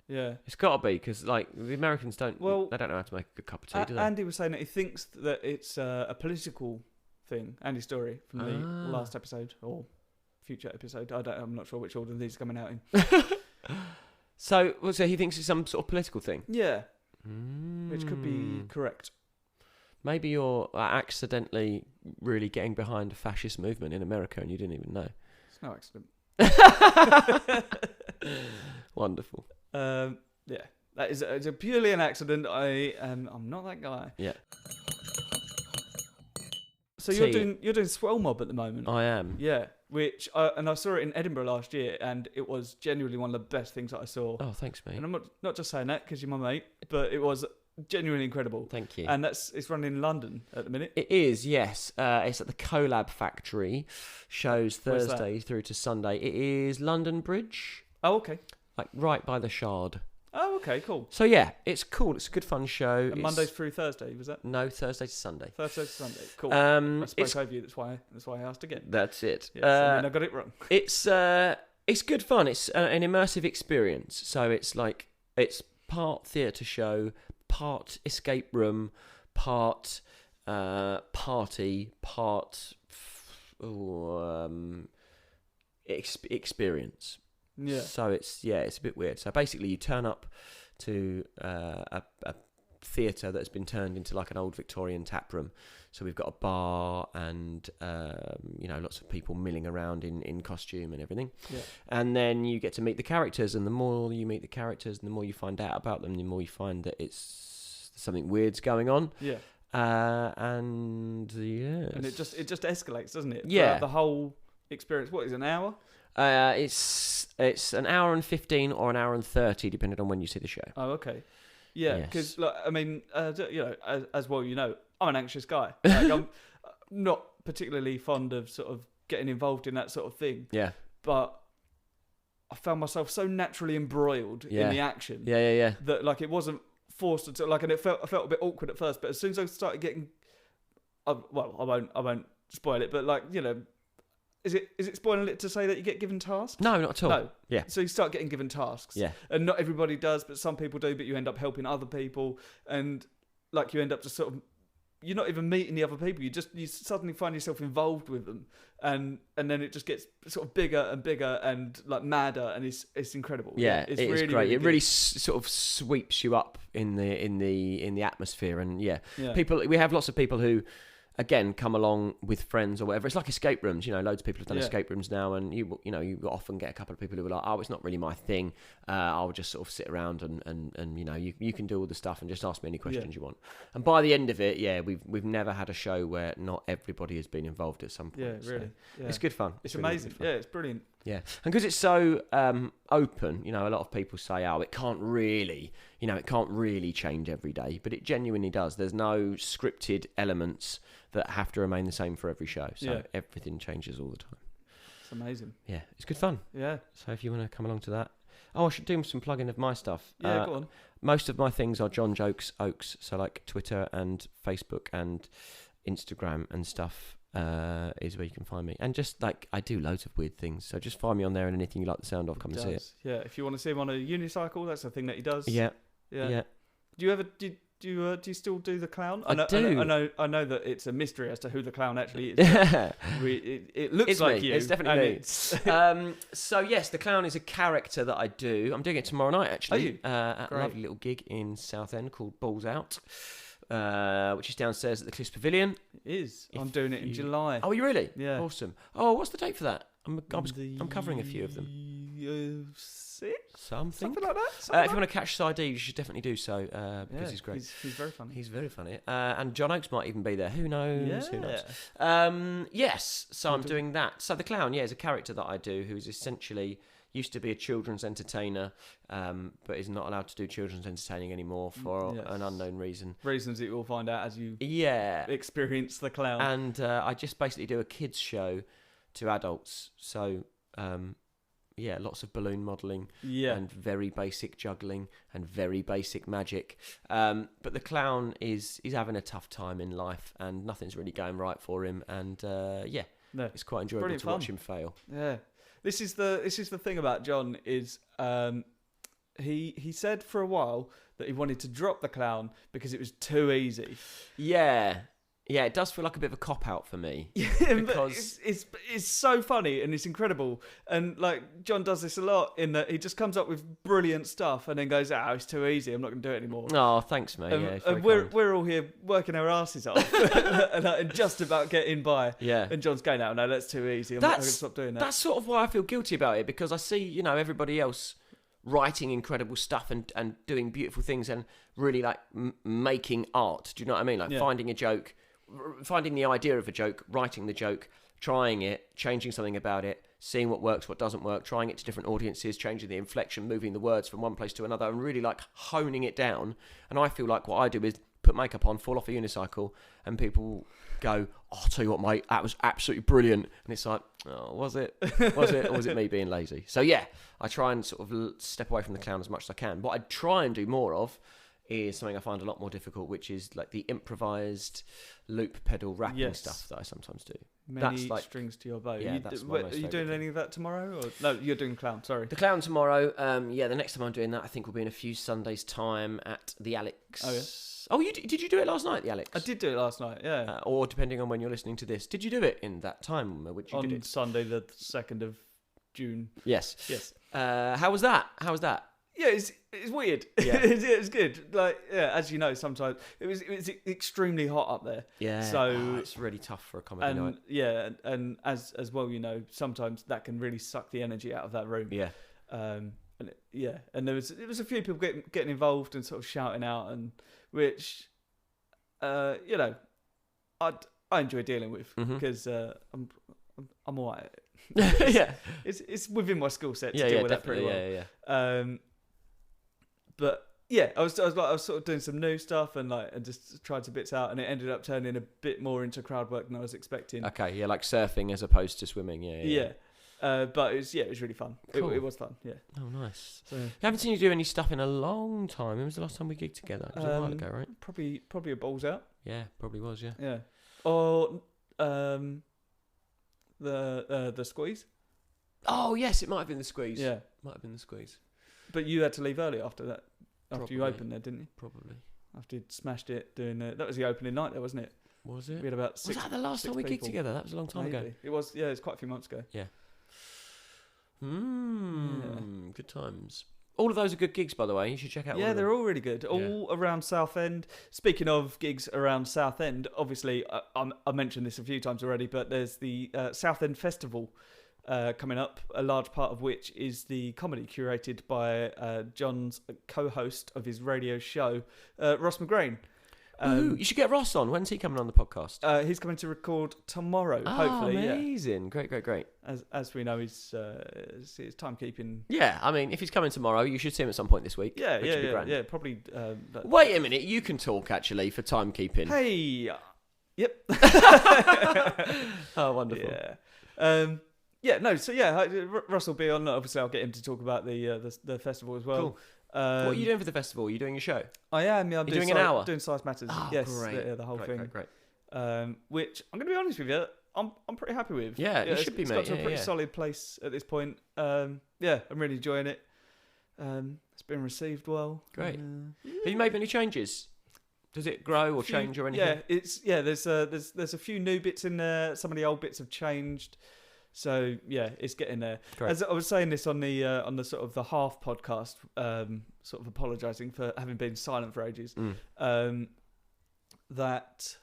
Yeah, it's got to be, because the Americans don't. Well, they don't know how to make a good cup of tea, do they? Andy was saying that he thinks that it's a political thing. Andy Story from the last episode or future episode. I'm not sure which order these are coming out in. So he thinks it's some sort of political thing. Yeah, which could be correct. Maybe you're accidentally really getting behind a fascist movement in America and you didn't even know. It's no accident. Wonderful. Yeah, it's a purely an accident. I'm not that guy. Yeah. So you're doing Swell Mob at the moment. I am. Yeah, which I saw it in Edinburgh last year, and it was genuinely one of the best things that I saw. Oh, thanks, mate. And I'm not just saying that because you're my mate, but it was genuinely incredible. Thank you. And it's running in London at the minute. It is, yes. It's at the Collab Factory. Shows Thursday through to Sunday. It is London Bridge. Oh, okay. Right by the Shard. Oh, okay, cool. So yeah, it's cool. It's a good fun show. And Monday through Thursday, was that? No, Thursday to Sunday. Thursday to Sunday. Cool. I spoke over you. That's why I asked again. That's it. Yes, I got it wrong. It's good fun. It's an immersive experience. So it's part theatre show, part escape room, part party, part experience. Yeah. So it's a bit weird. So basically, you turn up to a theatre that has been turned into like an old Victorian tap room. So we've got a bar and lots of people milling around in costume and everything. Yeah. And then you get to meet the characters, and the more you meet the characters, and the more you find out about them, the more you find that it's something weird's going on. Yeah. And it just escalates, doesn't it? Yeah. The whole experience. What is an hour? It's an hour and 15 or an hour and 30, depending on when you see the show. Oh, okay. Yeah, because Yes. I mean, as well, I'm an anxious guy. Like, I'm not particularly fond of sort of getting involved in that sort of thing. Yeah. But I found myself so naturally embroiled in the action. Yeah. That like it wasn't forced to like, and I felt a bit awkward at first. But as soon as I started getting, I won't spoil it. But like Is it spoiling it to say that you get given tasks? No, not at all. No. Yeah. So you start getting given tasks. Yeah. And not everybody does, but some people do, but you end up helping other people. And like you end up just sort of, you're not even meeting the other people. You suddenly find yourself involved with them. And then it just gets sort of bigger and bigger and like madder. And it's incredible. Yeah, it's really, really, great. really it good. really sort of sweeps you up in the atmosphere. And Yeah. we have lots of people who, again, come along with friends or whatever. It's like escape rooms. Loads of people have done escape rooms now, and you often get a couple of people who are like, oh, it's not really my thing. I'll just sort of sit around and you can do all the stuff and just ask me any questions you want. And by the end of it, we've never had a show where not everybody has been involved at some point. Yeah, really. So it's good fun. It's really amazing. Good fun. Yeah, it's brilliant. Yeah, and because it's so open, a lot of people say, oh, it can't really change every day, but it genuinely does. There's no scripted elements that have to remain the same for every show, so everything changes all the time. It's amazing. Yeah, it's good fun. Yeah. So if you want to come along to that, I should do some plugging of my stuff. Yeah, go on. Most of my things are John Jokes Oaks, so like Twitter and Facebook and Instagram and stuff. Is where you can find me, and just like I do loads of weird things, so just find me on there, and anything you like the sound of, come and see it. Yeah, if you want to see him on a unicycle, that's the thing that he does. Yeah. Do you still do the clown? I do. I know that it's a mystery as to who the clown actually is. It looks it's like me. you. It's definitely me. So yes, the clown is a character that I do. I'm doing it tomorrow night actually. At a lovely little gig in Southend called Balls Out. Which is downstairs at the Cliffs Pavilion. It is. I'm doing it in July. Oh, are you really? Yeah. Awesome. Oh, what's the date for that? I'm covering a few of them. 6? Something like that. If you want to catch Deaves, you should definitely do so because he's great. He's very funny. He's very funny. And John Oakes might even be there. Who knows? Yeah. Who knows? Yes. So I'm doing that. So the clown, is a character that I do who is essentially used to be a children's entertainer, but is not allowed to do children's entertaining anymore for an unknown reason. Reasons that you'll find out as you experience the clown. And I just basically do a kids show to adults. So lots of balloon modelling and very basic juggling and very basic magic. But the clown is having a tough time in life, and nothing's really going right for him. And it's quite enjoyable to watch him fail. Yeah. This is the thing about John is he said for a while that he wanted to drop the clown because it was too easy. Yeah, it does feel like a bit of a cop out for me. Because it's so funny and it's incredible. And like John does this a lot in that he just comes up with brilliant stuff and then goes, it's too easy. I'm not going to do it anymore. Oh, thanks, mate. And we're all here working our asses off and just about getting by. Yeah. And John's going, no, that's too easy. I'm not going to stop doing that. That's sort of why I feel guilty about it, because I see, everybody else writing incredible stuff and doing beautiful things and really like making art. Do you know what I mean? Like finding a joke, finding the idea of a joke, writing the joke, trying it, changing something about it, seeing what works, what doesn't work, trying it to different audiences, changing the inflection, moving the words from one place to another, and really like honing it down. And I feel like what I do is put makeup on, fall off a unicycle, and people go, I'll tell you what, mate, that was absolutely brilliant. And it's like, oh, was it? Was it? Or was it me being lazy? So I try and sort of step away from the clown as much as I can. What I try and do more of is something I find a lot more difficult, which is like the improvised loop pedal rapping stuff that I sometimes do. Many strings to your bow. Yeah, are you doing any of that tomorrow? Or no, you're doing clown. Sorry, the clown tomorrow. The next time I'm doing that, I think will be in a few Sundays' time at the Alex. Oh yeah. Oh, did you do it last night, the Alex? I did do it last night. Yeah. Or depending on when you're listening to this, did you do it in that time which you did it? Sunday, the 2nd of June. Yes. How was that? Yeah, it's weird. Yeah, it's good. Like, yeah, as you know, sometimes it was extremely hot up there. Yeah, so it's really tough for a comedy night. Yeah, and as well, you know, sometimes that can really suck the energy out of that room. Yeah. And there was a few people getting involved and sort of shouting out, and which, you know, I enjoy dealing with because I'm alright. Yeah, it's within my skill set to deal with that pretty well. Yeah. But yeah, I was sort of doing some new stuff and just tried some bits out, and it ended up turning a bit more into crowd work than I was expecting. Okay, yeah, like surfing as opposed to swimming. Yeah. But it was really fun. Cool. It was fun. Yeah. Oh, nice. So, I haven't seen you do any stuff in a long time. When was the last time we gigged together? It was a while ago, right? Probably a balls out. Yeah, probably was. Yeah. Yeah. Or the squeeze. Oh yes, it might have been the squeeze. Yeah, might have been the squeeze. But you had to leave early after that. After you opened there, didn't you? Probably. After you'd smashed it doing that was the opening night there, wasn't it? Was it? We had about 6. Was that the last time we gigged together? That was a long time ago. It was. Yeah, it's quite a few months ago. Yeah. Good times. All of those are good gigs, by the way. You should check out. Yeah, they're all really good. All around Southend. Speaking of gigs around Southend, obviously I mentioned this a few times already, but there's the Southend Festival coming up. A large part of which is the comedy curated by John's co-host of his radio show, Ross McGrain. You should get Ross on. When's he coming on the podcast? He's coming to record tomorrow, hopefully. Amazing. Yeah. Great. As we know, his timekeeping. Yeah, I mean, if he's coming tomorrow, you should see him at some point this week. Yeah, probably. Wait a minute, you can talk, actually, for timekeeping. Hey! Yep. Oh, wonderful. Yeah. Russ will be on. Obviously, I'll get him to talk about the festival as well. Cool. What are you doing for the festival? Are you doing a show? I am. Yeah, I'm doing an hour? Doing Size Matters. Oh, yes, great. The whole thing. Great. Which I'm going to be honest with you, I'm pretty happy with. Yeah, you should be, it's mate. It's got to a pretty solid place at this point. I'm really enjoying it. It's been received well. Great. Have you made any changes? Does it grow or change or anything? There's a few new bits in there. Some of the old bits have changed. So yeah, it's getting there. Great. As I was saying this on the sort of the half podcast, sort of apologising for having been silent for ages. That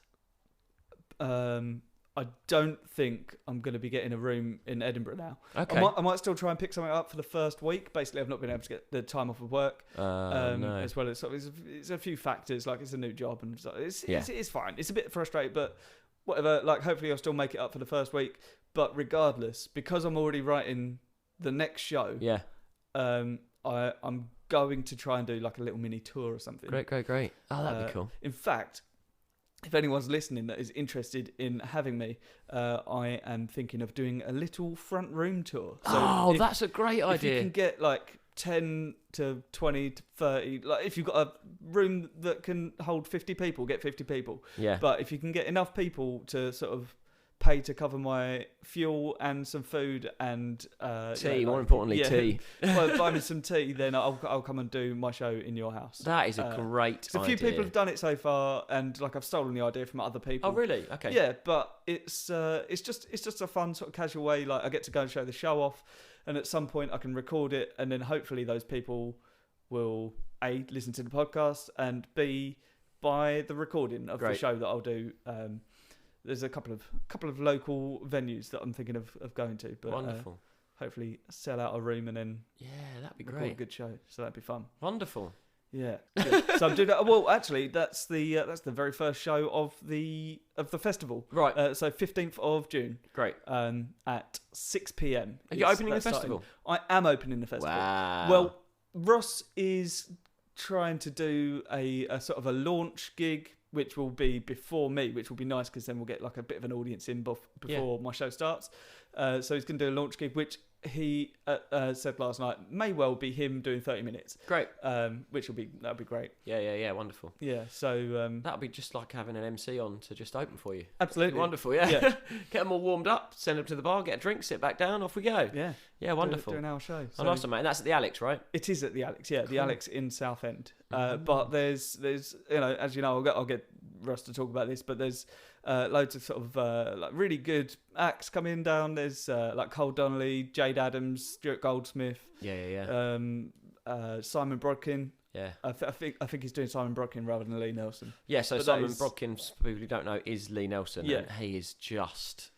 I don't think I'm going to be getting a room in Edinburgh now. Okay. I might still try and pick something up for the first week. Basically, I've not been able to get the time off of work. No. As well as sort of, it's a few factors, like it's a new job and so it's fine. It's a bit frustrating, but whatever. Like hopefully I'll still make it up for the first week. But regardless, because I'm already writing the next show, I'm going to try and do like a little mini tour or something. Great. Oh, that'd be cool. In fact, if anyone's listening that is interested in having me, I am thinking of doing a little front room tour. So that's a great idea. If you can get like 10 to 20 to 30, like if you've got a room that can hold 50 people, get 50 people. Yeah. But if you can get enough people to sort of pay to cover my fuel and some food and tea, more importantly, tea. Well, buy me some tea, then I'll come and do my show in your house. That is a great idea. A few people have done it so far, and like I've stolen the idea from other people. Oh, really? Okay. Yeah, but it's just a fun sort of casual way. Like I get to go and show the show off, and at some point I can record it, and then hopefully those people will A, listen to the podcast, and B, buy the recording of the show that I'll do. There's a couple of local venues that I'm thinking of going to, but wonderful. Hopefully sell out a room and then that'd be record great. a good show. So that'd be fun. Wonderful. Yeah. So I'm doing that. Well, actually, that's the very first show of the festival. Right. So 15th of June. Great. At 6 p.m. Are you opening the festival? I am opening the festival. Wow. Well, Ross is trying to do a sort of a launch gig, which will be before me, which will be nice because then we'll get like a bit of an audience in before my show starts. So he's going to do a launch gig, which he said last night may well be him doing 30 minutes. Great. Which that'll be great. Yeah, wonderful. Yeah, so that'll be just like having an MC on to just open for you. Absolutely. Wonderful, yeah. Get them all warmed up, send them to the bar, get a drink, sit back down, off we go. Yeah, wonderful. Do an hour show. So. Nice one, mate. And that's at the Alex, right? It is at the Alex, yeah, cool. The Alex in Southend. But there's as you know, I'll get Russ to talk about this, but there's loads of sort of like really good acts coming down. There's like Cole Donnelly, Jade Adams, Stuart Goldsmith. Yeah. Simon Brodkin. Yeah. I think he's doing Simon Brodkin rather than Lee Nelson. Yeah, so but Simon Brodkin, for people who don't know, is Lee Nelson. Yeah. And he is just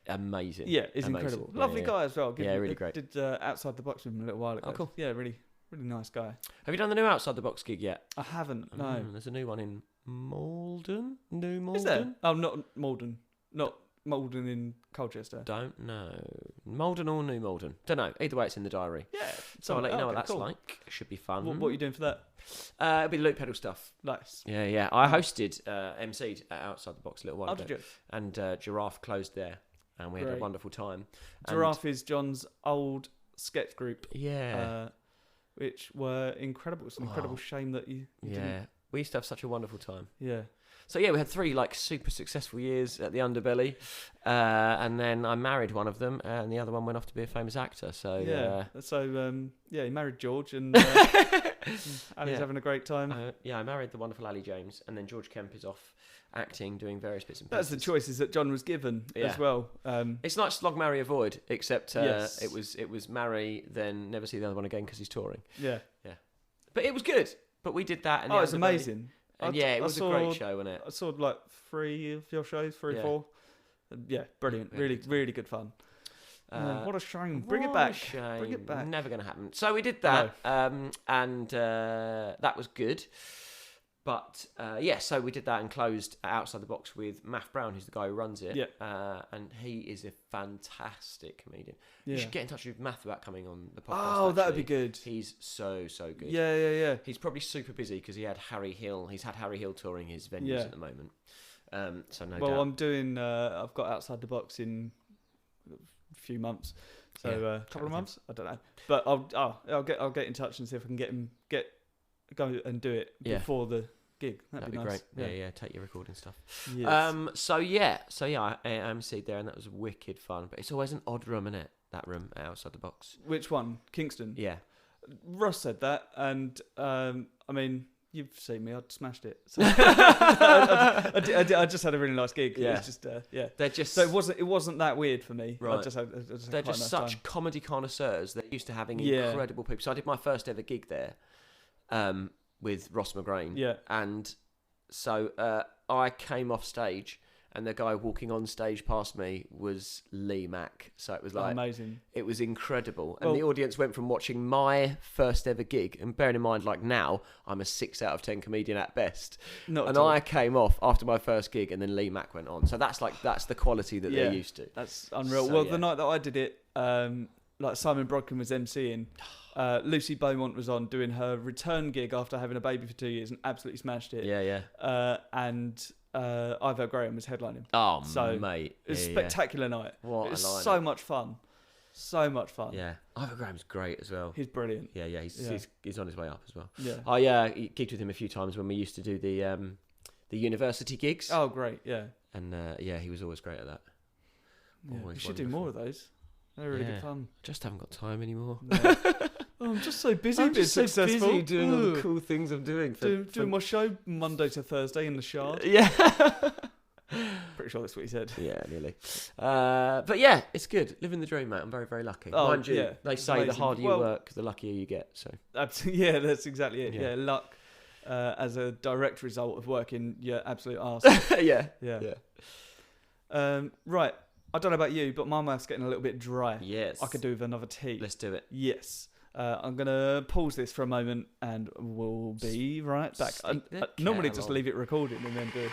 amazing. Yeah, he's incredible. Lovely guy as well. Really great. Did Outside the Box with him a little while ago. Oh, cool. Yeah, really nice guy. Have you done the new Outside the Box gig yet? I haven't, no. There's a new one in Malden. New Malden? Is there? Oh, not Malden. Not Malden in Colchester. Don't know. Malden or New Malden? Don't know. Either way, it's in the diary. Yeah. So I'll let you know what that's like. Should be fun. What are you doing for that? It'll be loop pedal stuff. Nice. Yeah. I hosted, MC'd at Outside the Box a little while ago. Did you? And Giraffe closed there. And we had a wonderful time. Giraffe is John's old sketch group. Yeah. Which were incredible. It's an incredible shame that you didn't. We used to have such a wonderful time. Yeah. So yeah, we had 3 like super successful years at the Underbelly, and then I married one of them, and the other one went off to be a famous actor. So he married George, and Ali's having a great time. I married the wonderful Ali James, and then George Kemp is off acting, doing various bits and That's pieces. the choices that John was given as well. It's not slog, marry, avoid, except it was marry, then never see the other one again because he's touring. Yeah. But it was good. But we did that, and it's amazing. And it was a great show, wasn't it? I saw like 3 of your shows, 4. Yeah, brilliant. Really good fun. What a shame. Bring it back. Bring it back. Never going to happen. So we did that, and that was good. But so we did that and closed Outside the Box with Math Brown, who's the guy who runs it. Yeah. And he is a fantastic comedian. Yeah. You should get in touch with Math about coming on the podcast. Oh, that would be good. He's so good. Yeah. He's probably super busy because he had Harry Hill. He's had Harry Hill touring his venues at the moment. So no doubt. Well, I'm doing. I've got Outside the Box in a few months. So a couple of months. I don't know. But I'll get in touch and see if I can go and do it before the gig. That'd be nice. Great. Yeah. Take your recording stuff. Yes. So I emceed there, and that was wicked fun. But it's always an odd room, isn't it? That room Outside the Box. Which one? Kingston. Yeah. Ross said that, and I mean, you've seen me. I'd smashed it. So I just had a really nice gig. Yeah. It's just They're just so it wasn't that weird for me. Right. They're just such comedy connoisseurs. They're used to having incredible people. So I did my first ever gig there. With Ross McGrain. Yeah. And so I came off stage, and the guy walking on stage past me was Lee Mack. So it was like amazing. It was incredible. And the audience went from watching my first ever gig, and bearing in mind, like now, I'm a 6 out of 10 comedian at best. I came off after my first gig, and then Lee Mack went on. So that's the quality that they're used to. That's unreal. So, the night that I did it, like Simon Brodkin was emceeing. Lucy Beaumont was on doing her return gig after having a baby for 2 years and absolutely smashed it. Yeah. And Ivo Graham was headlining. Oh, so, mate. It was a spectacular night. What it was a lineup. So much fun. So much fun. Yeah. Ivo Graham's great as well. He's brilliant. Yeah. He's on his way up as well. Yeah. I gigged with him a few times when we used to do the university gigs. Oh, great. Yeah. And he was always great at that. Yeah. You should do more of those. They're really good fun. Just haven't got time anymore. No. I'm just so busy being successful. Busy doing all the cool things I'm doing. Doing my show Monday to Thursday in the Shard. Yeah. Pretty sure that's what he said. Yeah, nearly. But yeah, it's good. Living the dream, mate. I'm very, very lucky. Mind you, they say amazing. The harder you work, the luckier you get. So that's exactly it. Yeah, luck as a direct result of working your absolute arse. Yeah. Right. I don't know about you, but my mouth's getting a little bit dry. Yes. I could do with another tea. Let's do it. Yes. I'm going to pause this for a moment and we'll be right back. I normally just leave it recording and then do.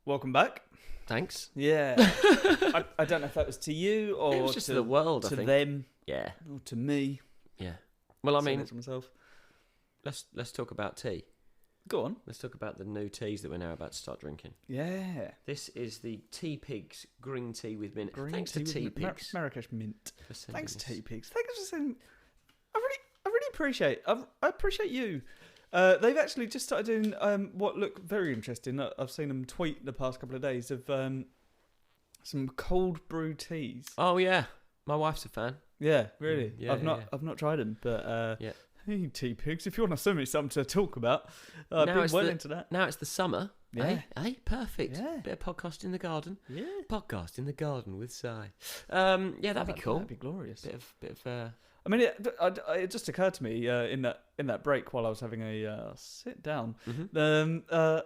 Welcome back. Thanks. Yeah. I don't know if that was to you or it was just to the world, to I think. them. Yeah. Or to me. Yeah. Well, I mean, to myself. Let's talk about tea. Go on. Let's talk about the new teas that we're now about to start drinking. Yeah. This is the Teapigs green tea with mint. Thanks to Teapigs. Marrakesh Mint. Thanks, Teapigs. Thanks for sending. I really appreciate. I appreciate you. They've actually just started doing what look very interesting. I've seen them tweet the past couple of days of some cold brew teas. Oh yeah, my wife's a fan. Yeah, really. Yeah, I've not tried them, but yeah. Hey, Teapigs, if you want to send me something to talk about, I've been well into that. Now it's the summer. Yeah. Perfect. Yeah. Bit of podcast in the garden. Yeah. Podcast in the garden with Si. Yeah, that'd be cool. That'd be glorious. Bit of. I mean, it just occurred to me in that break while I was having a sit down. Mm-hmm.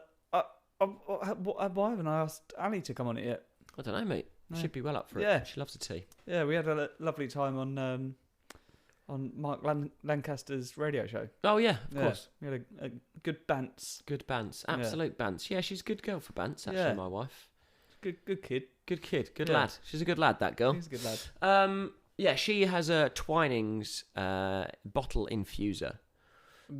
Why haven't I asked Ali to come on it yet? I don't know, mate. No. She'd be well up for Yeah. it. She loves a tea. Yeah, we had a lovely time on Mark Lancaster's radio show. Oh yeah, of course. We had a good bants. Good bants, absolute bants. Yeah, she's a good girl for bants. Actually, Yeah. my wife. Good kid. Good kid. Good Yeah. lad. She's a good lad. That girl. He's a good lad. Yeah, she has a Twinings bottle infuser.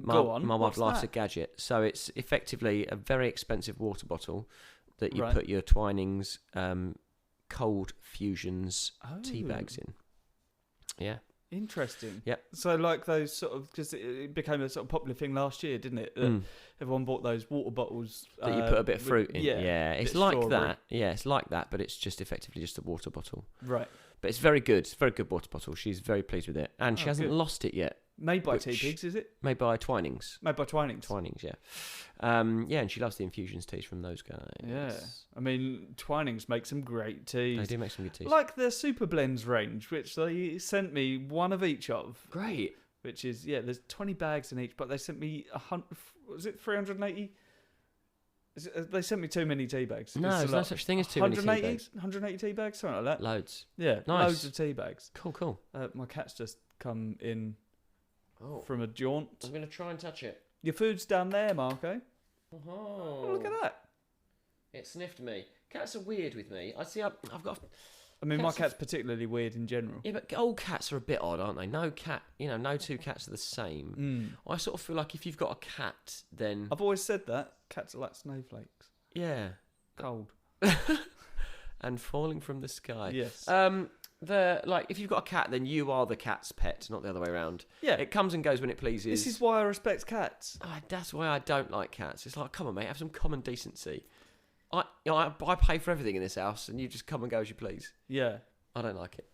Go on. My wife What's likes that? a gadget. So it's effectively a very expensive water bottle that you Right. put your Twinings cold fusions tea bags in. Yeah. Interesting. Yep. So like those sort of, because it became a sort of popular thing last year, didn't it? Everyone bought those water bottles That you put a bit of fruit in. Yeah. It's like that. Yeah, it's like that, but it's just effectively just a water bottle. Right. But it's very good. It's a very good water bottle. She's very pleased with it. And she hasn't lost it yet. Made by Teapigs, is it? Made by Twinings. Made by Twinings. Twinings, yeah. Yeah, and she loves the infusions teas from those guys. Yeah. I mean, Twinings make some great teas. They do make some good teas. Like their Super Blends range, which they sent me one of each of. Great. Which is, there's 20 bags in each, but they sent me 380? They sent me too many tea bags. No, there's no such thing as too many tea bags. 180 tea bags, something like that. Loads. Yeah, Nice. loads of tea bags. Cool. My cat's just come in Oh. from a jaunt. I'm going to try and touch it. Your food's down there, Marco. Oh. Look at that. It sniffed me. Cats are weird with me. I see. I've got. I mean, my cat's particularly weird in general. Yeah, but old cats are a bit odd, aren't they? No two cats are the same. I sort of feel like if you've got a cat, then I've always said that cats are like snowflakes. yeah, Cold. and falling from the sky. Yes. If you've got a cat, then you are the cat's pet, not the other way around. Yeah. It comes and goes when it pleases. This is why I respect cats. That's why I don't like cats. It's like, come on, mate, have some common decency. I pay for everything in this house, and you just come and go as you please. Yeah. I don't like it.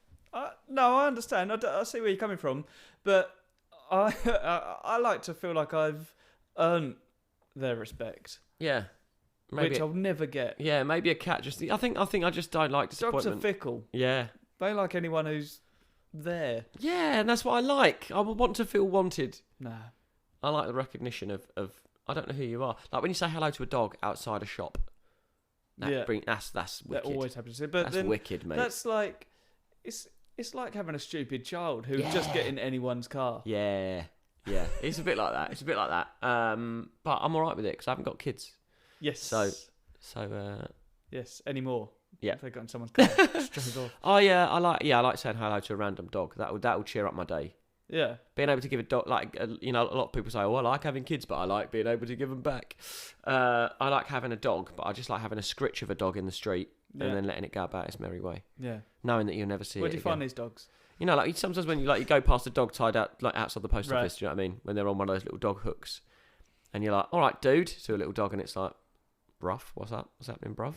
No, I understand. I see where you're coming from, but I like to feel like I've earned their respect. Yeah. Which I'll never get. Yeah, maybe a cat just. I think I just don't like disappointment. Dogs are fickle. Yeah. They like anyone who's there. Yeah, and that's what I like. I want to feel wanted. Nah. I like the recognition of I don't know who you are. Like when you say hello to a dog outside a shop. That's wicked. That always happens. But that's then wicked, mate. That's like it's like having a stupid child who's just getting anyone's car. Yeah. It's a bit like that. But I'm all right with it because I haven't got kids. Yes. So. Yes. Anymore. Yeah. If they got in someone's car, straight off. I like saying hello to a random dog. That will cheer up my day. Yeah. Being able to give a dog, a lot of people say, "Oh, I like having kids, but I like being able to give them back." I like having a dog, but I just like having a scritch of a dog in the street and then letting it go about its merry way. Yeah. Knowing that you'll never see it. Where do you again. find these dogs? Like sometimes when you go past a dog tied out outside the post office, do you know what I mean? When they're on one of those little dog hooks, and you're like, "All right, dude," to a little dog, and it's like, "Bruv, what's up? What's happening, bruv?"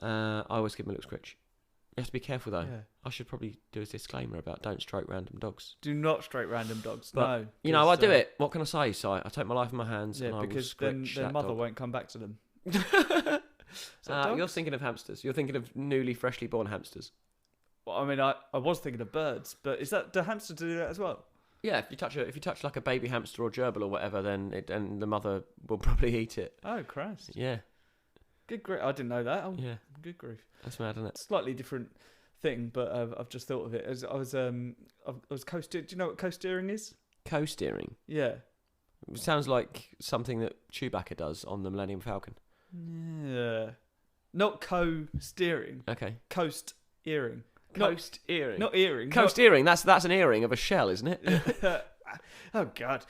I always give him a little scritch. You have to be careful though. Yeah. I should probably do a disclaimer about don't stroke random dogs. Do not stroke random dogs. But, no. I do it. What can I say? So I take my life in my hands. Yeah, and because I will then their that mother dog. won't come back to them. You're thinking of hamsters. You're thinking of newly freshly born hamsters. Well, I mean, I was thinking of birds, but do hamsters do that as well? Yeah, if you touch like a baby hamster or gerbil or whatever, then the mother will probably eat it. Oh Christ! Yeah. Good grief! I didn't know that. Oh, yeah. Good grief! That's mad, isn't it? Slightly different thing, but I've just thought of it. As I was coasteering. Do you know what coasteering is? Coasteering. Yeah. It sounds like something that Chewbacca does on the Millennium Falcon. Yeah. Not co-steering. Okay. Coast earring. Coast earring. Not earring. Coast earring. That's an earring of a shell, isn't it? Oh God.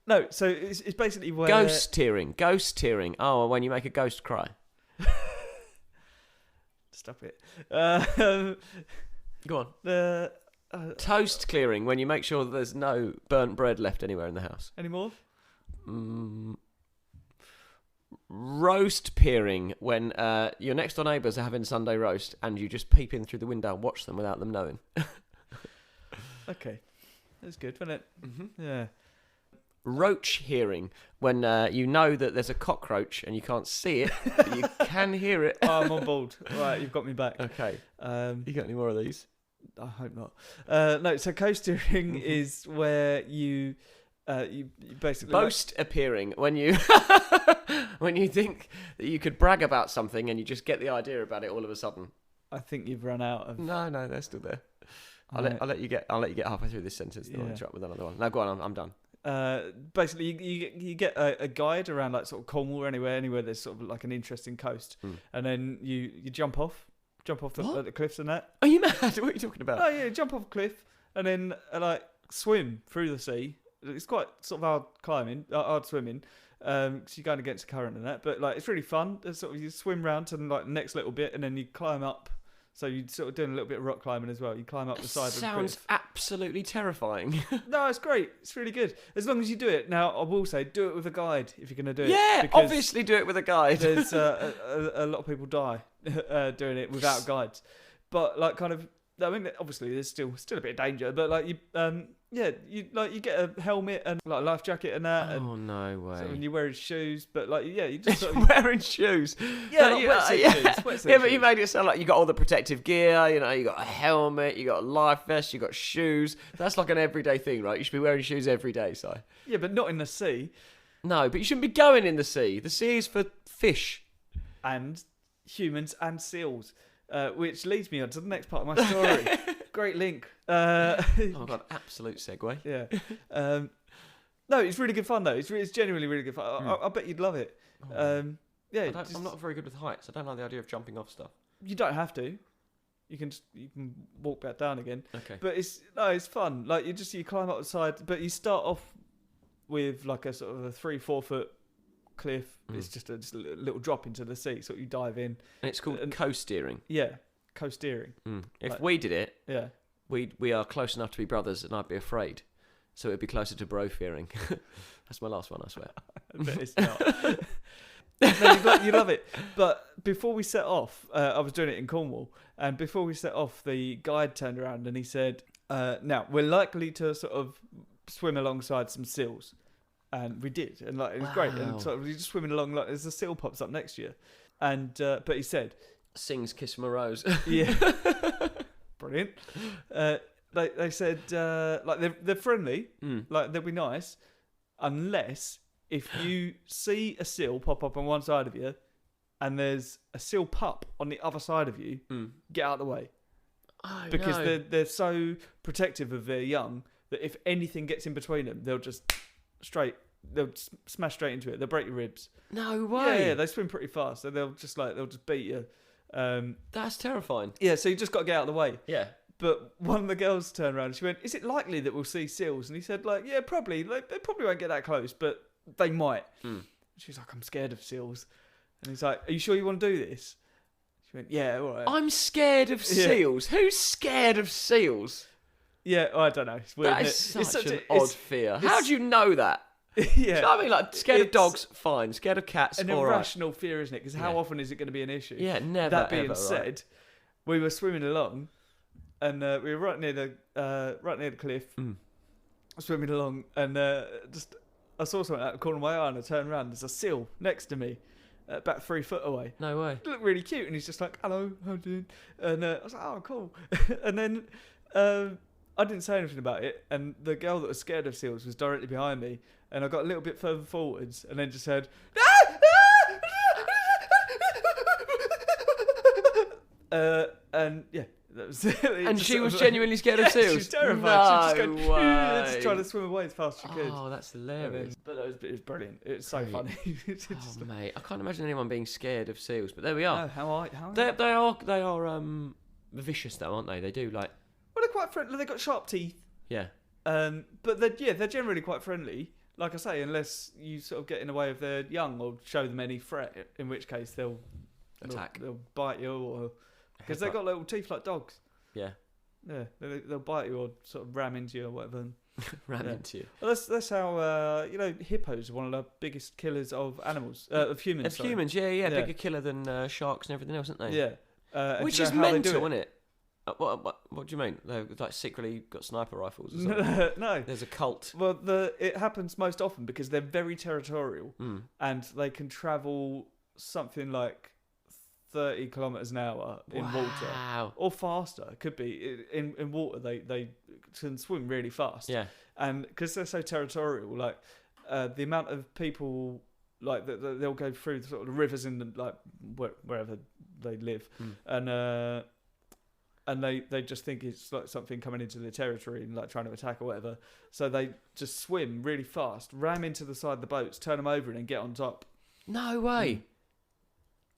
No, so it's basically where... Ghosteering. Oh, when you make a ghost cry. Stop it. Go on. Toast clearing, when you make sure that there's no burnt bread left anywhere in the house. Any more? Roast peering, when your next door neighbours are having Sunday roast and you just peep in through the window and watch them without them knowing. Okay. That's good, wasn't it? Mm-hmm. Yeah. Roach hearing, when you know that there's a cockroach and you can't see it, but you can hear it. Oh, I'm on board. Right, you've got me back. Okay. You got any more of these? I hope not. No, so coasteering is where you basically... Boast appearing, when you when you think that you could brag about something and you just get the idea about it all of a sudden. I think you've run out of... No, they're still there. I'll let you get halfway through this sentence, then I'll interrupt with another one. No, go on, I'm done. Basically, you get a guide around like sort of Cornwall or anywhere there's sort of like an interesting coast, and then you jump off the cliffs and that. Are you mad? What are you talking about? Oh yeah, jump off a cliff and then like swim through the sea. It's quite sort of hard swimming, because you're going against the current and that. But like it's really fun. It's sort of you swim round to like the next little bit and then you climb up. So you're sort of doing a little bit of rock climbing as well. You climb up the side of the cliff. Sounds absolutely terrifying. No, it's great. It's really good. As long as you do it. Now, I will say, do it with a guide if you're going to do it. Yeah, obviously do it with a guide. There's a lot of people die doing it without guides. But like kind of, I mean, obviously there's still a bit of danger. But like you get a helmet and like a life jacket and that. Oh, no way. So when you're wearing shoes, but like you just sort of wearing shoes. Yeah, like wetsuit shoes. Wetsuit yeah, but shoes. you made it sound like you got all the protective gear. You know, you got a helmet, you got a life vest, you got shoes. That's like an everyday thing, right? You should be wearing shoes every day, Si. Yeah, but not in the sea. No, but you shouldn't be going in the sea. The sea is for fish and humans and seals. Which leads me on to the next part of my story. Great link. Oh my god, absolute segue. Yeah. No, it's really good fun though. It's genuinely really good fun. I bet you'd love it. I'm not very good with heights. I don't like the idea of jumping off stuff. You don't have to. You can walk back down again. Okay. But it's fun. Like you climb up the side, but you start off with like a sort of a 3-4 foot cliff. It's just a little drop into the sea, so you dive in. And it's called coasteering. Yeah, coasteering. If we did it, yeah, we are close enough to be brothers, and I'd be afraid. So it'd be closer to bro fearing. That's my last one, I swear. But it's not. No, you love it. But before we set off, I was doing it in Cornwall, and before we set off, the guide turned around and he said, "Now we're likely to sort of swim alongside some seals." And we did, and like it was great. And so you're just swimming along, like there's a seal pops up next to you, and but he said, "Sings Kiss My Rose." Yeah, brilliant. They said like they're friendly, like they'll be nice, unless if you see a seal pop up on one side of you, and there's a seal pup on the other side of you, get out of the way, because they're so protective of their young that if anything gets in between them, they'll just they'll smash straight into it. They'll break your ribs. No way. Yeah, they swim pretty fast, so they'll just beat you. That's terrifying. Yeah, so you just got to get out of the way. Yeah. But one of the girls turned around and she went, "Is it likely that we'll see seals?" And he said, like, "Yeah, probably. Like, they probably won't get that close, but they might." She's like, "I'm scared of seals." And he's like, "Are you sure you want to do this?" She went, "Yeah, all right." I'm scared of seals. Who's scared of seals? Yeah, I don't know. It's weird. That is such an odd fear. How do you know that? Yeah. Do you know what I mean? Like, scared of dogs, fine. Scared of cats, an irrational fear, isn't it? Because how often is it going to be an issue? Yeah, never. That being ever, said, we were swimming along, and we were right near the cliff, swimming along, and I saw something out of the corner of my eye, and I turned around. There's a seal next to me, about 3 foot away. No way. It looked really cute, and he's just like, "Hello, how you doing?" And I was like, "Oh, cool." And then I didn't say anything about it, and the girl that was scared of seals was directly behind me, and I got a little bit further forwards, and then just said, and yeah, that was it. And she was genuinely scared of seals? She was terrified. No she was way. just trying to swim away as fast as she could. Oh, that's hilarious. But it was brilliant. It was so funny. Oh, mate, I can't imagine anyone being scared of seals, but there we are. No, how are They are vicious though, aren't they? They do Well, they're quite friendly. They've got sharp teeth. Yeah. But they're generally quite friendly. like I say, unless you sort of get in the way of their young or show them any threat, in which case they'll attack. They'll bite you, or because they've got little teeth like dogs. Yeah. Yeah, they'll bite you or sort of ram into you or whatever. Ram into you. Well, that's how hippos are one of the biggest killers of animals, of humans. Of humans, yeah, bigger killer than sharks and everything else, aren't they? Yeah, which is mental, isn't it? What do you mean? They've like secretly got sniper rifles or something? No. There's a cult. Well, it happens most often because they're very territorial and they can travel something like 30 kilometers an hour in water, or faster. It could be in water. They can swim really fast. Yeah, and because they're so territorial, like the amount of people like they'll go through sort of the rivers in like wherever they live, and they just think it's like something coming into their territory and like trying to attack or whatever. So they just swim really fast, ram into the side of the boats, turn them over, and then get on top. No way.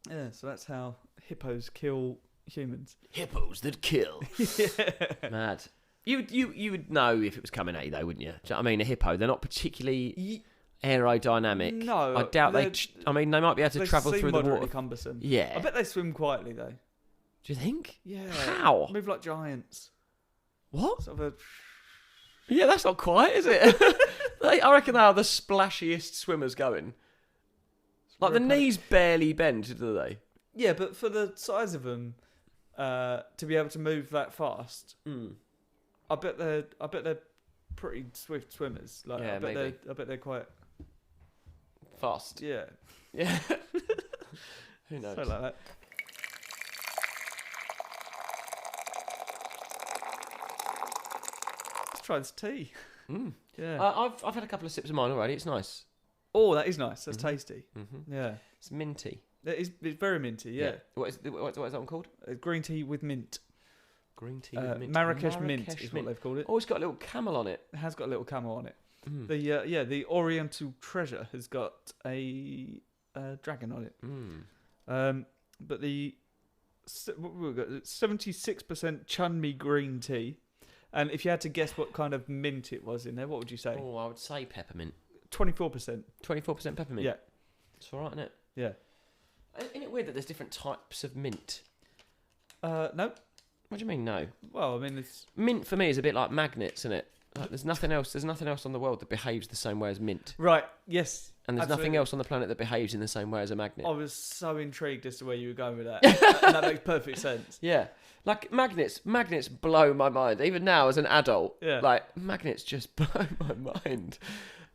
Yeah, so that's how hippos kill humans. Hippos that kill. Yeah. Mad. You would know if it was coming at you though, wouldn't you? I mean, a hippo, they're not particularly aerodynamic. No, I doubt they might be able to travel through the water. Cumbersome. Yeah. I bet they swim quietly though. Do you think? Yeah. How? Move like giants. What? Sort of Yeah, that's not quiet, is it? I reckon they are the splashiest swimmers going. Like the knees barely bend, do they? Yeah, but for the size of them, to be able to move that fast, I bet they're pretty swift swimmers. Like, yeah, I bet they're quite fast. Yeah. Yeah. Who knows? Something like that. Let's try this tea. Yeah. I've had a couple of sips of mine already. It's nice. Oh, that is nice. That's tasty. Mm-hmm. Yeah. It's minty. It's very minty, yeah. What is that one called? Green tea with mint. Green tea with mint. Marrakesh Mint is what they've called it. Oh, it's got a little camel on it. It has got a little camel on it. The Oriental Treasure has got a dragon on it. But what we've got 76% chunmi green tea. And if you had to guess what kind of mint it was in there, what would you say? Oh, I would say peppermint. 24%. 24% peppermint? Yeah. It's all right, isn't it? Yeah. Isn't it weird that there's different types of mint? No. What do you mean, no? Well, I mean, it's... Mint for me is a bit like magnets, isn't it? Like, there's nothing else on the world that behaves the same way as mint. Right, yes. And there's nothing else on the planet that behaves in the same way as a magnet. I was so intrigued as to where you were going with that. And that makes perfect sense. Yeah. Like, magnets blow my mind. Even now, as an adult, like, magnets just blow my mind.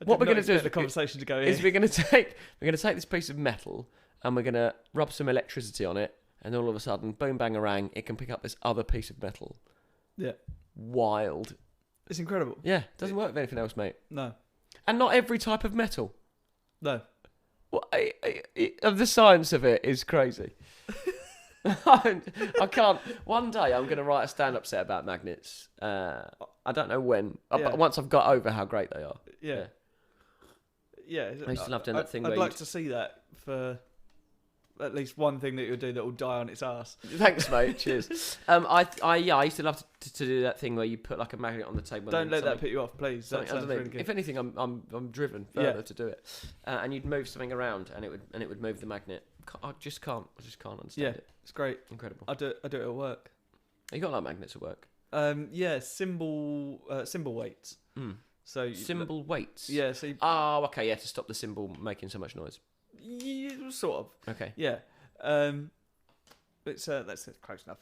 What we're going to do is the conversation to go in. Is we're going to take this piece of metal and we're going to rub some electricity on it, and all of a sudden, boom, bang, orang, it can pick up this other piece of metal. Yeah. Wild. It's incredible. Yeah. Doesn't work with anything else, mate. No. And not every type of metal. No. Well, the science of it is crazy. I can't. One day I'm going to write a stand-up set about magnets. I don't know when. But once I've got over how great they are. Yeah. Yeah. I used to love doing that thing. I'd like to see that for at least one thing that you'll do that will die on its ass. Thanks, mate. Cheers. I used to love to do that thing where you put like a magnet on the table. Don't let that put you off, please. That sounds really good. If anything, I'm driven further to do it. And you'd move something around, and it would move the magnet. I just can't understand it. It's great. Incredible. I do it at work. You got like magnets at work? Symbol weights. So symbol weights. Yeah. So okay. Yeah, to stop the symbol making so much noise. Yeah, sort of. Okay. Yeah. That's close enough.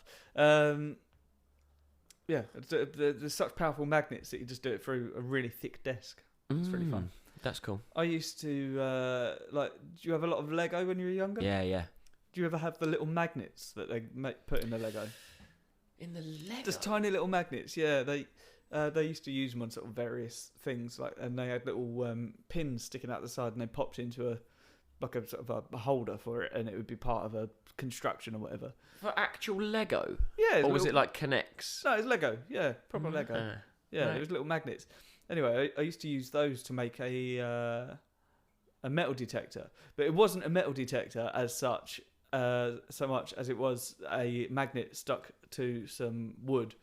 Yeah. There's such powerful magnets that you just do it through a really thick desk. It's really fun. That's cool. I used to do you have a lot of Lego when you were younger? Yeah. Do you ever have the little magnets that they put in the Lego? In the Lego? Just tiny little magnets. Yeah, they used to use them on sort of various things, like, and they had little pins sticking out the side, and they popped into a sort of a holder for it, and it would be part of a construction or whatever. For actual Lego? Yeah. Or was it like Connects? No, it's Lego. Yeah, proper Lego. Yeah, right. It was little magnets. Anyway, I used to use those to make a metal detector, but it wasn't a metal detector as such, so much as it was a magnet stuck to some wood.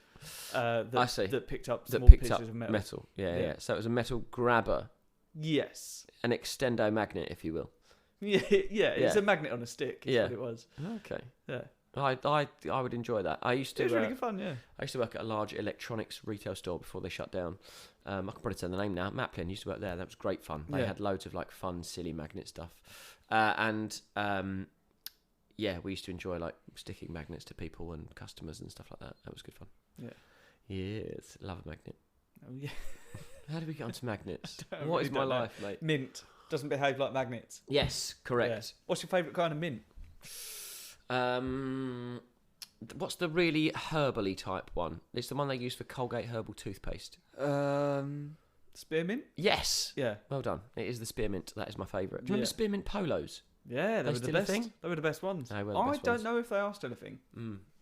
I see. That picked up small pieces of metal. Yeah. So it was a metal grabber. Yes. An extendo magnet, if you will. Yeah, it's a magnet on a stick. Is what it was. Okay. Yeah. I would enjoy that. I used to. It was really good fun. Yeah. I used to work at a large electronics retail store before they shut down. I can probably say the name now. Maplin used to work there. That was great fun. They had loads of like fun, silly magnet stuff, we used to enjoy like sticking magnets to people and customers and stuff like that. That was good fun. Yeah. Yes, love a magnet. Oh yeah. How did we get onto magnets? What is my life, mate? Mint doesn't behave like magnets. Yes, correct. Yeah. What's your favourite kind of mint? What's the really herbally type one? It's the one they use for Colgate herbal toothpaste. Spearmint? Yes. Yeah. Well done. It is the spearmint. That is my favourite. Do you remember spearmint polos? Yeah, they were the best. They were the best ones. They were the I best don't ones. know if they are still a thing.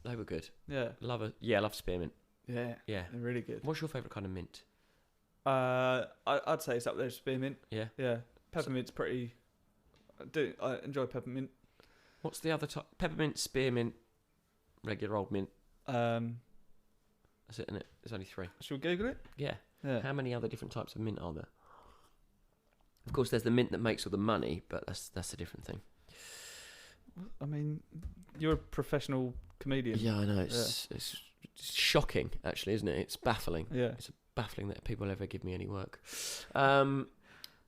They were good. Yeah. Love spearmint. Yeah. Yeah. They're really good. What's your favourite kind of mint? I'd say it's up there, spearmint. Yeah. Yeah. Peppermint's pretty. I enjoy peppermint. What's the other type? Peppermint, spearmint, regular old mint. That's it, isn't it? There's only 3. Shall we Google it? Yeah. Yeah. How many other different types of mint are there? Of course, there's the mint that makes all the money, but that's a different thing. I mean, you're a professional comedian. Yeah, I know. It's shocking, actually, isn't it? It's baffling. Yeah. It's baffling that people ever give me any work.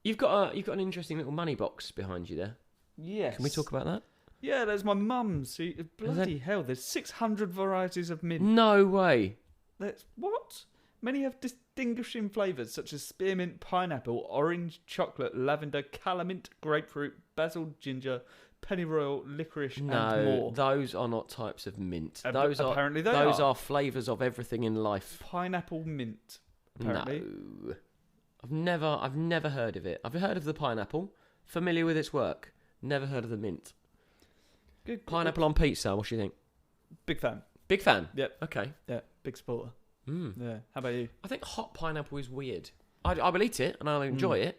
You've got an interesting little money box behind you there. Yes. Can we talk about that? Yeah, there's my mum's. Bloody hell, there's 600 varieties of mint. No way. That's what? Many have distinguishing flavours such as spearmint, pineapple, orange, chocolate, lavender, calamint, grapefruit, basil, ginger, pennyroyal, licorice, and more. Those are not types of mint. Those are flavours of everything in life. Pineapple mint. Apparently. No. I've never heard of it. I've heard of the pineapple. Familiar with its work. Never heard of the mint. Good. Pineapple on pizza. What do you think? Big fan. Big fan. Yep. Okay. Yeah. Big supporter. Yeah. How about you? I think hot pineapple is weird. I will eat it and I'll enjoy it,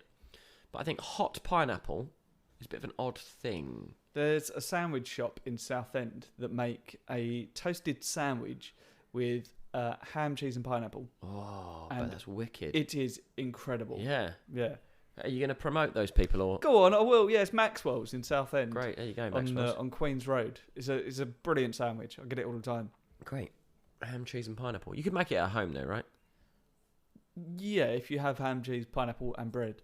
but I think hot pineapple is a bit of an odd thing. There's a sandwich shop in Southend that make a toasted sandwich with ham, cheese, and pineapple. Oh, but that's wicked. It is incredible. Yeah. Yeah. Are you going to promote those people or? Go on, I will. Yeah, it's Maxwell's in Southend. Great, there you go, Maxwell's. On Queen's Road. It's a brilliant sandwich. I get it all the time. Great. Ham, cheese, and pineapple. You could make it at home, though, right? Yeah, if you have ham, cheese, pineapple, and bread.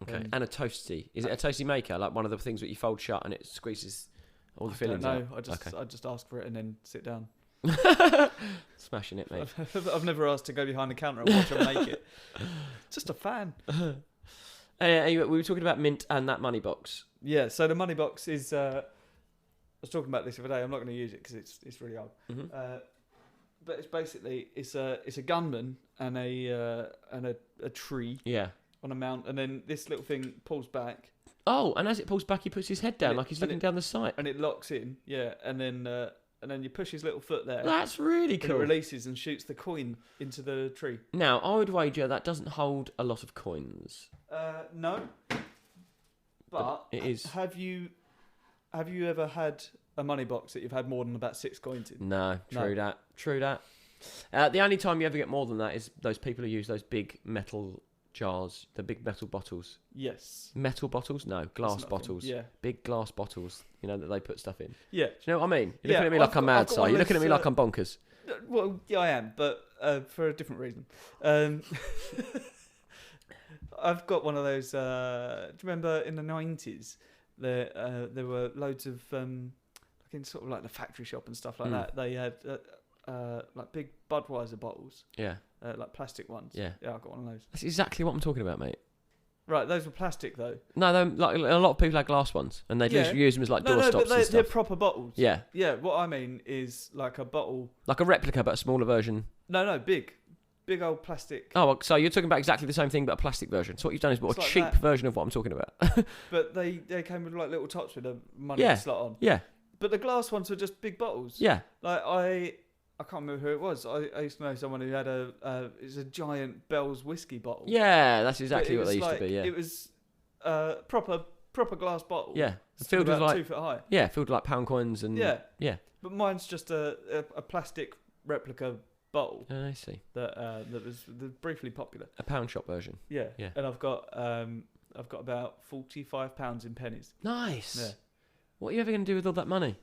Okay, and a toasty. Is it a toasty maker? Like one of the things that you fold shut and it squeezes all the fillings out? No, I just ask for it and then sit down. Smashing it, mate. I've never asked to go behind the counter and watch them make it. Just a fan. Anyway, we were talking about mint and that money box. Yeah, so the money box is. I was talking about this the other day. I'm not going to use it because it's really old. Mm-hmm. But it's basically it's a gunman and a tree. Yeah. On a mount, and then this little thing pulls back. Oh, and as it pulls back, he puts his head down like he's looking down the sight. And it locks in, yeah. And then you push his little foot there. That's really cool. And it releases and shoots the coin into the tree. Now, I would wager that doesn't hold a lot of coins. No. But it is. Have you ever had a money box that you've had more than about 6 coins in? No, true that. The only time you ever get more than that is those people who use those big metal jars, the big metal bottles. Yes. Metal bottles? No, glass bottles. Yeah. Big glass bottles, that they put stuff in. Yeah. Do you know what I mean? You're looking at me like I'm mad, Si. You're looking at me like I'm bonkers. Well, yeah, I am, but for a different reason. I've got one of those, do you remember in the 90s, there were loads of, like in sort of like the factory shop and stuff like that, they had like big Budweiser bottles. Yeah. Like plastic ones. Yeah. Yeah, I've got one of those. That's exactly what I'm talking about, mate. Right, those were plastic though. No, like a lot of people had glass ones, and they just use them as like doorstops and stuff. They're proper bottles. Yeah. Yeah, what I mean is like a bottle. Like a replica, but a smaller version. No, big old plastic. Oh, so you're talking about exactly the same thing, but a plastic version. So what you've done is bought a like cheap that. version of what I'm talking about. But they came with like little tops with a money slot on. Yeah. But the glass ones were just big bottles. Yeah. Like I can't remember who it was. I used to know someone who had it's a giant Bell's whiskey bottle. Yeah, that's exactly what they used to be. Yeah. It was proper glass bottle. Yeah. Filled with like 2 foot high. Yeah, filled with like pound coins and yeah. But mine's just a plastic replica bottle. I see. That was briefly popular. A pound shop version. Yeah. And I've got I've got about £45 in pennies. Nice. Yeah. What are you ever going to do with all that money?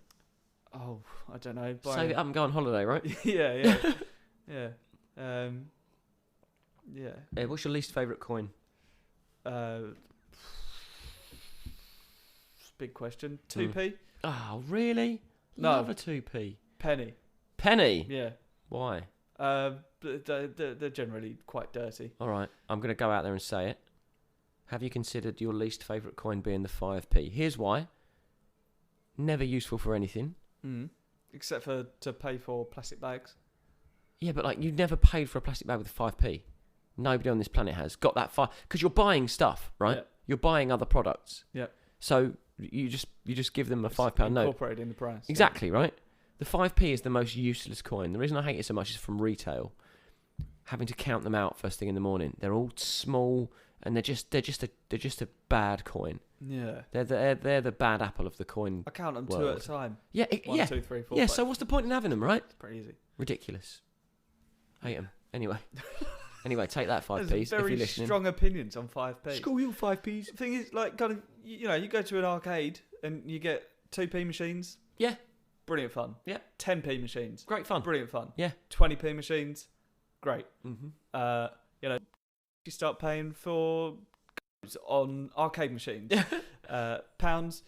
Oh, I don't know. Save it up and go on holiday, right? yeah. Yeah. What's your least favourite coin? Big question. 2p? Oh, really? No. Love a 2p. Penny. Penny? Yeah. Why? They're generally quite dirty. All right, I'm going to go out there and say it. Have you considered your least favourite coin being the 5p? Here's why. Never useful for anything. Except for to pay for plastic bags. Yeah, but like you never paid for a plastic bag with 5p. Nobody on this planet has got that far because you're buying stuff, right? Yeah. You're buying other products. Yeah. So you just give them a £5 note. Incorporated in the price. Exactly, right? The 5p is the most useless coin. The reason I hate it so much is from retail. Having to count them out first thing in the morning. They're all small and they're just a bad coin. Yeah. They're the bad apple of the coin. I count them world. 2 at a time. Yeah, 1, 2, 3, 4. Yeah, 5. so what's the point in having them, right? It's pretty easy. Ridiculous. Hate them. Anyway, take that 5p's There's very if you're listening. strong opinions on 5p. Screw you 5p's. The thing is, like, kind of, you go to an arcade and you get 2p machines. Yeah. Brilliant fun. Yeah. 10p machines. Great fun. Brilliant fun. Yeah. 20p machines. Great. Mm-hmm. You start paying for on arcade machines. Pounds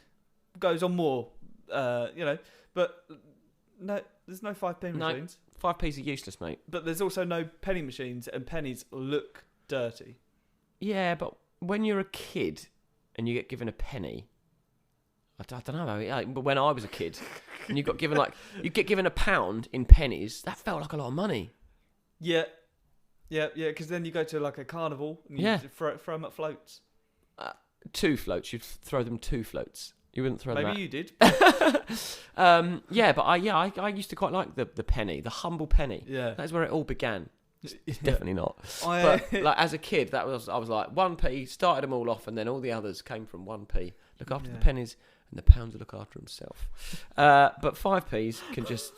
goes on more. But no, there's no 5p machines. 5p's are useless, mate. But there's also no penny machines, and pennies look dirty. Yeah, but when you're a kid and you get given a penny, I don't know. But when I was a kid, and you get given a £1 in pennies, that felt like a lot of money. Yeah. Because then you go to like a carnival and you throw them at floats. 2 floats. You'd throw them 2 floats. You wouldn't throw them out. Maybe you did. Yeah, but I used to quite like the penny, the humble penny. Yeah. That's where it all began. It's definitely not. But like as a kid, I was like 1p, started them all off, and then all the others came from 1p. Look after the pennies, and the pounds will look after himself. But 5p's can just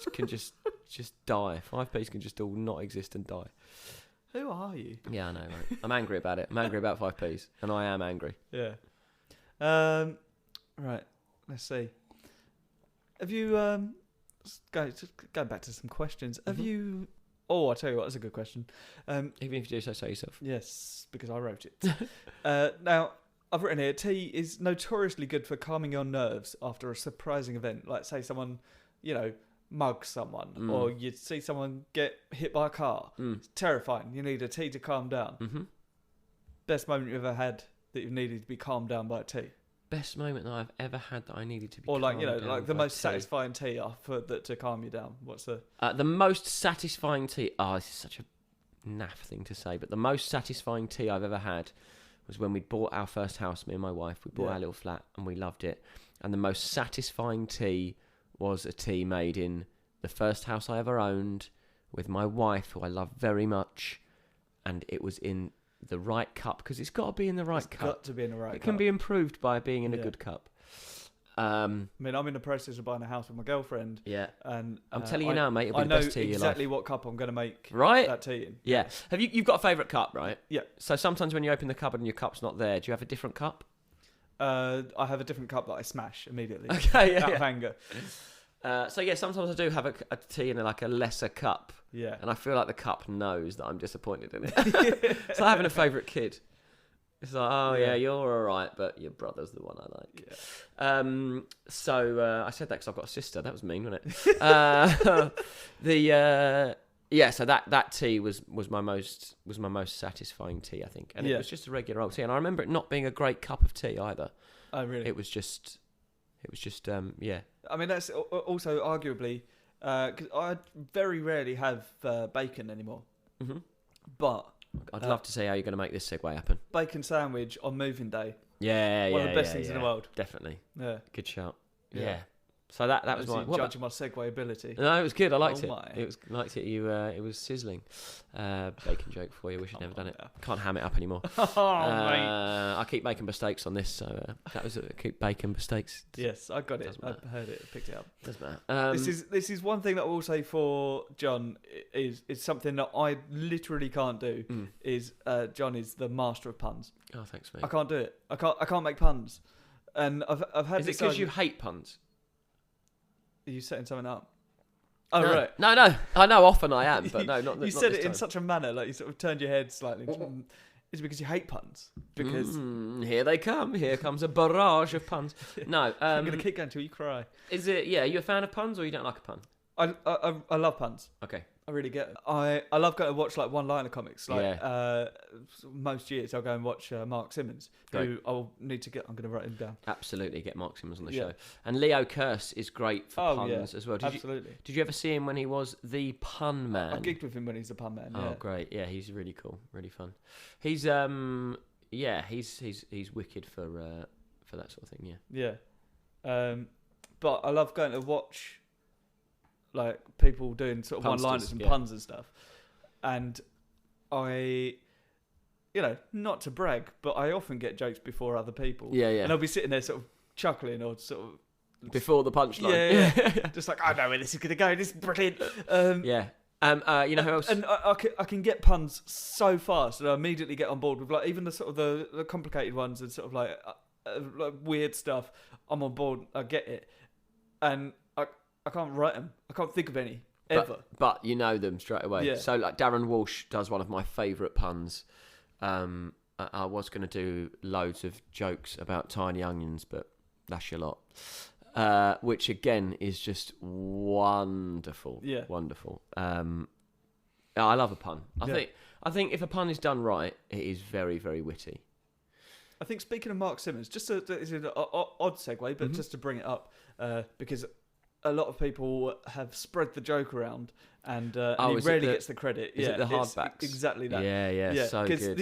die. 5p's can just all not exist and die. Who are you? Yeah, I know, right? I'm angry about it. I'm angry about 5p's, and I am angry. Yeah. Right. Let's see. Have you going back to some questions? Have you? Oh, I'll tell you what. That's a good question. Even if you do so yourself. Yes, because I wrote it. Now I've written here. Tea is notoriously good for calming your nerves after a surprising event, like say someone, mug someone, or you see someone get hit by a car. It's terrifying. You need a tea to calm down. Mm-hmm. Best moment you've ever had that you've needed to be calmed down by a tea. Best moment that I've ever had that I needed to be or calmed down like the most satisfying tea to calm you down. What's the most satisfying tea? Oh, this is such a naff thing to say, but the most satisfying tea I've ever had was when we bought our first house. Me and my wife, we bought our little flat, and we loved it. And the most satisfying tea was a tea made in the first house I ever owned with my wife, who I love very much, and it was in the right cup, because it's got to be in the right cup. It's got to be in the right cup. It can be improved by being in a good cup. I mean, I'm in the process of buying a house with my girlfriend. Yeah. And I'm telling you now, mate, it'll be the best tea of your life. I know exactly what cup I'm going to make that tea in. Yeah. You've got a favourite cup, right? Yeah. So sometimes when you open the cupboard and your cup's not there, do you have a different cup? I have a different cup that I smash immediately. Okay, out of anger. Sometimes I do have a tea in a lesser cup. Yeah. And I feel like the cup knows that I'm disappointed in it. It's like having a favourite kid. It's like, you're all right, but your brother's the one I like. Yeah. I said that because I've got a sister. That was mean, wasn't it? So that tea was my most satisfying tea, I think. And it was just a regular old tea. And I remember it not being a great cup of tea either. Oh, really? It was just I mean, that's also arguably, because I very rarely have bacon anymore. Mm-hmm. But I'd love to see how you're going to make this segue happen. Bacon sandwich on moving day. Yeah, one of the best things in the world. Definitely. Yeah. Good shout. Yeah. So that was my judging my segue ability. No, it was good. I liked it. My. It was sizzling. Bacon joke for you. Wish I'd never done it. Can't ham it up anymore. Mate. I keep making mistakes on this, so that was keep making mistakes. Yes, I got it. I heard it. I picked it up. Doesn't matter. This is one thing that I will say for John is something that I literally can't do. Is John is the master of puns. Oh, thanks, mate. I can't do it. I can't make puns, and I've had. Is it because you hate puns? Are you setting something up? Oh, no. right. No. I know often I am, but no, not You not said this it in time. such a manner, like you sort of turned your head slightly. Is it because you hate puns? Because here they come. Here comes a barrage of puns. No, I'm going to keep going until you cry. Is it? Yeah, are you a fan of puns or you don't like a pun? I love puns. Okay. I really get it. I love going to watch like one-liner comics. Like most years, I'll go and watch Mark Simmons, who I'll need to get. I'm going to write him down. Absolutely, get Mark Simmons on the show. And Leo Kearse is great for puns as well. Absolutely. Did you ever see him when he was the pun man? I gigged with him when he's the pun man. Oh, great! Yeah, he's really cool, really fun. He's he's wicked for that sort of thing. Yeah. But I love going to watch like people doing sort of one-liners and puns and stuff, and I, not to brag, but I often get jokes before other people. Yeah. And I'll be sitting there sort of chuckling or sort of before the punchline. Yeah. Just like, I know where this is going to go. This is brilliant. You know who else? And I can get puns so fast, and I immediately get on board with like even the sort of the complicated ones and sort of like weird stuff. I'm on board. I get it, and I can't write them. I can't think of any ever. But you know them straight away. Yeah. So like Darren Walsh does one of my favourite puns. I was going to do loads of jokes about tiny onions, but that's your lot. Which again is just wonderful. Yeah. Wonderful. I love a pun. I think if a pun is done right, it is very, very witty. I think speaking of Mark Simmons, just it's an odd segue, but just to bring it up, because a lot of people have spread the joke around, and he rarely gets the credit. Is it the hardbacks? Exactly that. Yeah, so good. Because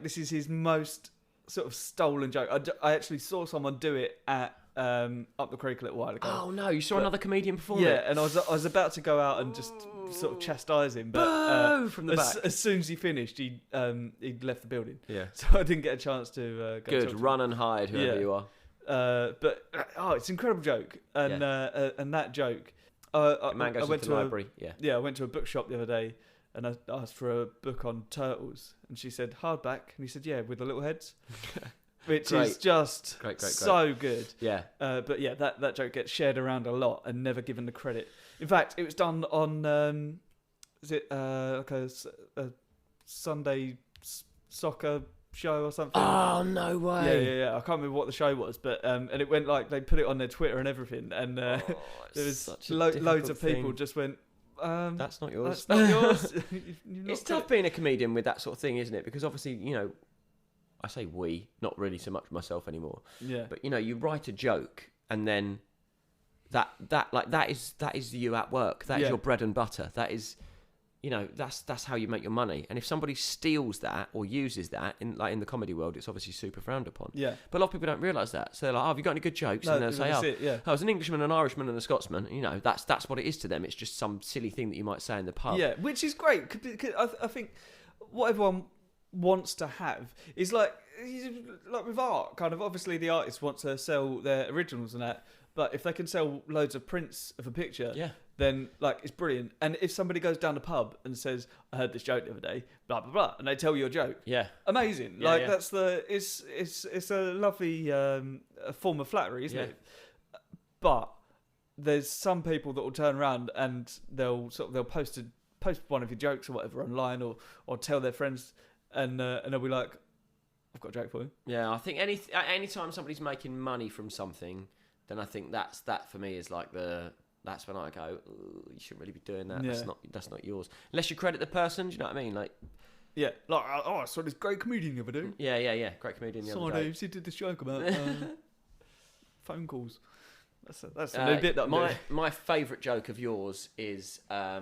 this is his most sort of stolen joke. I actually saw someone do it at up the creek a little while ago. Oh no, you saw another comedian perform it? Yeah, and I was about to go out and just sort of chastise him, but from the back. As soon as he finished, he left the building. Yeah, so I didn't get a chance to go. Good, run and hide, whoever you are. But it's an incredible joke, and that joke. I went to the library. I went to a bookshop the other day, and I asked for a book on turtles, and she said hardback, and he said with the little heads, which is just great. So good. Yeah. But yeah, that joke gets shared around a lot and never given the credit. In fact, it was done on is it like a Sunday soccer show or something? Oh no way! Yeah. I can't remember what the show was, but and it went like they put it on their Twitter and everything, and there was loads of people just went. That's not yours. That's not yours. It's tough being a comedian with that sort of thing, isn't it? Because obviously, I say not really so much myself anymore. Yeah. But you write a joke and then that is you at work. That is your bread and butter. That is. That's how you make your money. And if somebody steals that or uses that in the comedy world, it's obviously super frowned upon. Yeah. But a lot of people don't realise that. So they're like, have you got any good jokes? No, and they'll say, I was an Englishman, an Irishman, and a Scotsman. That's what it is to them. It's just some silly thing that you might say in the pub. Yeah, which is great. Cause I think what everyone wants to have is like with art, kind of. Obviously, the artists want to sell their originals and that. But if they can sell loads of prints of a picture, then it's brilliant. And if somebody goes down the pub and says, "I heard this joke the other day," blah blah blah, and they tell you a joke, amazing. That's it's a lovely form of flattery, isn't it? But there's some people that will turn around and they'll post one of your jokes or whatever online or tell their friends, and they'll be like, "I've got a joke for you." Yeah, I think any time somebody's making money from something, then I think that for me is like that's when I go, you shouldn't really be doing that. Yeah. That's not yours. Unless you credit the person, do you know what I mean? I saw this great comedian the other day. Yeah, great comedian the other day. Deaves, he did this joke about phone calls. That's a new bit that I'm doing. My favourite joke of yours is, I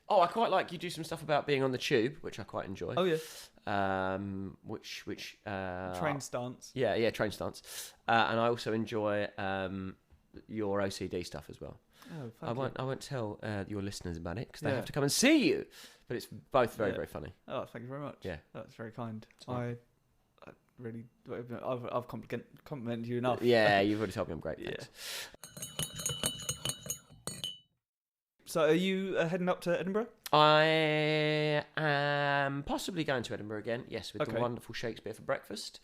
quite like you do some stuff about being on the tube, which I quite enjoy. Oh yeah. Which train stance. Yeah, train stance. And I also enjoy your OCD stuff as well. Oh, I won't tell your listeners about it because they have to come and see you. But it's both very, very funny. Oh, thank you very much. Yeah, that's very kind. I really, I've complimented you enough. Yeah, you've already told me I'm great. Yeah. Thanks. So, are you heading up to Edinburgh? I am possibly going to Edinburgh again. Yes, with the wonderful Shakespeare for breakfast.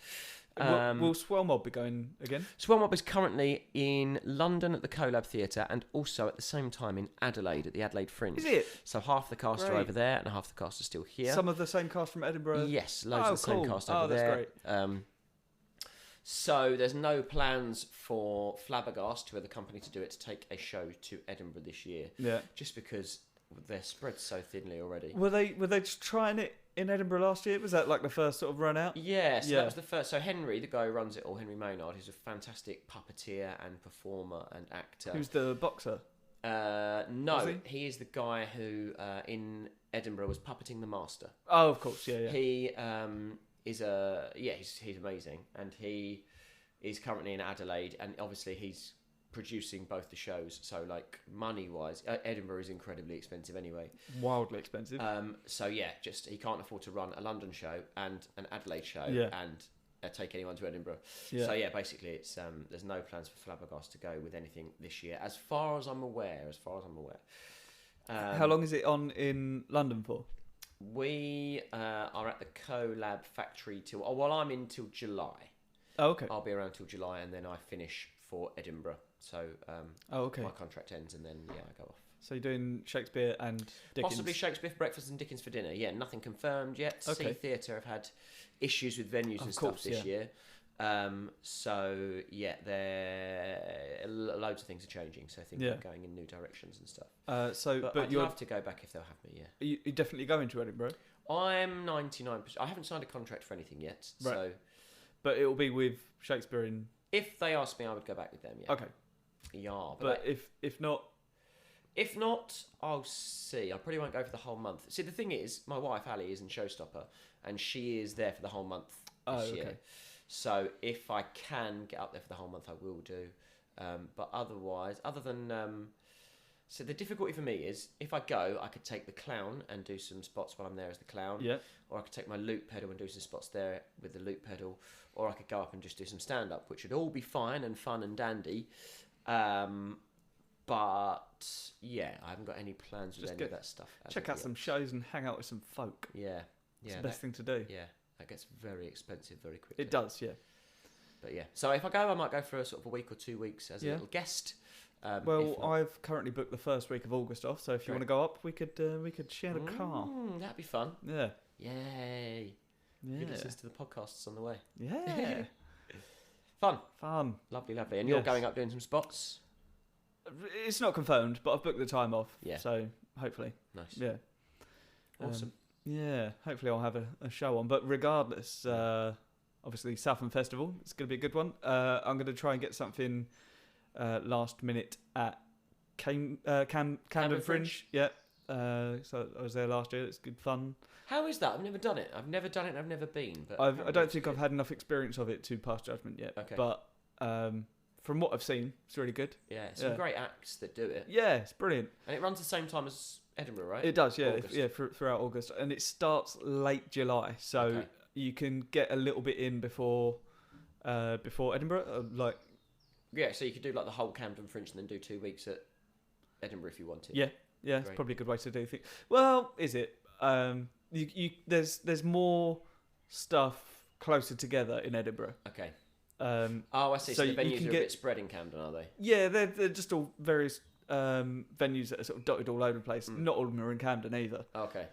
Will Swell Mob be going again? Swell Mob is currently in London at the Collab Theatre and also at the same time in Adelaide at the Adelaide Fringe. Is it? So half the cast are over there and half the cast are still here. Some of the same cast from Edinburgh? Yes, loads of the same cast over there. Oh, that's great. So there's no plans for Flabbergast, who are the company to do it, to take a show to Edinburgh this year. Yeah. Just because they're spread so thinly already. Were they just trying it in Edinburgh last year? Was that like the first sort of run out? Yeah, so that was the first. So Henry, the guy who runs it all, Henry Maynard, who's a fantastic puppeteer and performer and actor. Who's the boxer? No, he is the guy who in Edinburgh was puppeting the Master. Oh, of course, yeah. He he's amazing, and he is currently in Adelaide, and obviously he's producing both the shows. So like money wise, Edinburgh is incredibly expensive anyway. Wildly expensive. So yeah, just he can't afford to run a London show and an Adelaide show and take anyone to Edinburgh. Yeah. So yeah, basically it's there's no plans for Flabbergast to go with anything this year, as far as I'm aware. How long is it on in London for? We are at the CoLab factory till I'm in till July. Oh, okay. I'll be around till July, and then I finish for Edinburgh. So my contract ends, and then I go off. So you're doing Shakespeare and Dickens? Possibly Shakespeare for breakfast and Dickens for dinner. Yeah, nothing confirmed yet. Okay. Sea Theatre have had issues with venues and stuff this year. So yeah, loads of things are changing. So I think we're going in new directions and stuff. But I'd love to go back if they'll have me. Yeah. You definitely going to Edinburgh? I'm 99%. I haven't signed a contract for anything yet. Right. So, but it will be with Shakespeare in. If they ask me, I would go back with them. Yeah. Okay. Yeah, but if not. If not, I'll see. I probably won't go for the whole month. See, the thing is, my wife Ali is in Showstopper, and she is there for the whole month this year. So if I can get up there for the whole month, I will do. But otherwise, so the difficulty for me is, if I go, I could take the clown and do some spots while I'm there as the clown. Yeah. Or I could take my loop pedal and do some spots there with the loop pedal. Or I could go up and just do some stand-up, which would all be fine and fun and dandy. But yeah, I haven't got any plans with any of that stuff. Check out some shows and hang out with some folk. Yeah. It's the best thing to do. Yeah, that gets very expensive very quickly. It does, yeah. But yeah, so if I go, I might go for a sort of a week or 2 weeks as a little guest. I've currently booked the first week of August off, so if you want to go up, we could share the car. That'd be fun. Yeah. Yay. Yeah. Who listens to the podcasts on the way? Yeah. Fun. Lovely. And you're going up doing some spots? It's not confirmed, but I've booked the time off. Yeah. So hopefully. Nice. Yeah. Awesome. Hopefully I'll have a show on. But regardless, obviously Southland Festival, it's going to be a good one. I'm going to try and get something last minute at Camden Fringe. Yeah. So I was there last year. It's good fun. How is that? I've never done it. I've never been. But I don't think I've had enough experience of it to pass judgment yet. Okay. But from what I've seen, it's really good. Yeah, some great acts that do it. Yeah, it's brilliant. And it runs the same time as Edinburgh, right? It does, yeah. Throughout August. And it starts late July, so you can get a little bit in before Edinburgh. Yeah, so you could do like the whole Camden Fringe and then do 2 weeks at Edinburgh if you wanted. Yeah, it's probably a good way to do things. Well, is it? There's more stuff closer together in Edinburgh. Okay. I see. So the venues are a bit spread in Camden, are they? Yeah, they're just all various venues that are sort of dotted all over the place. Not all of them are in Camden either. Okay.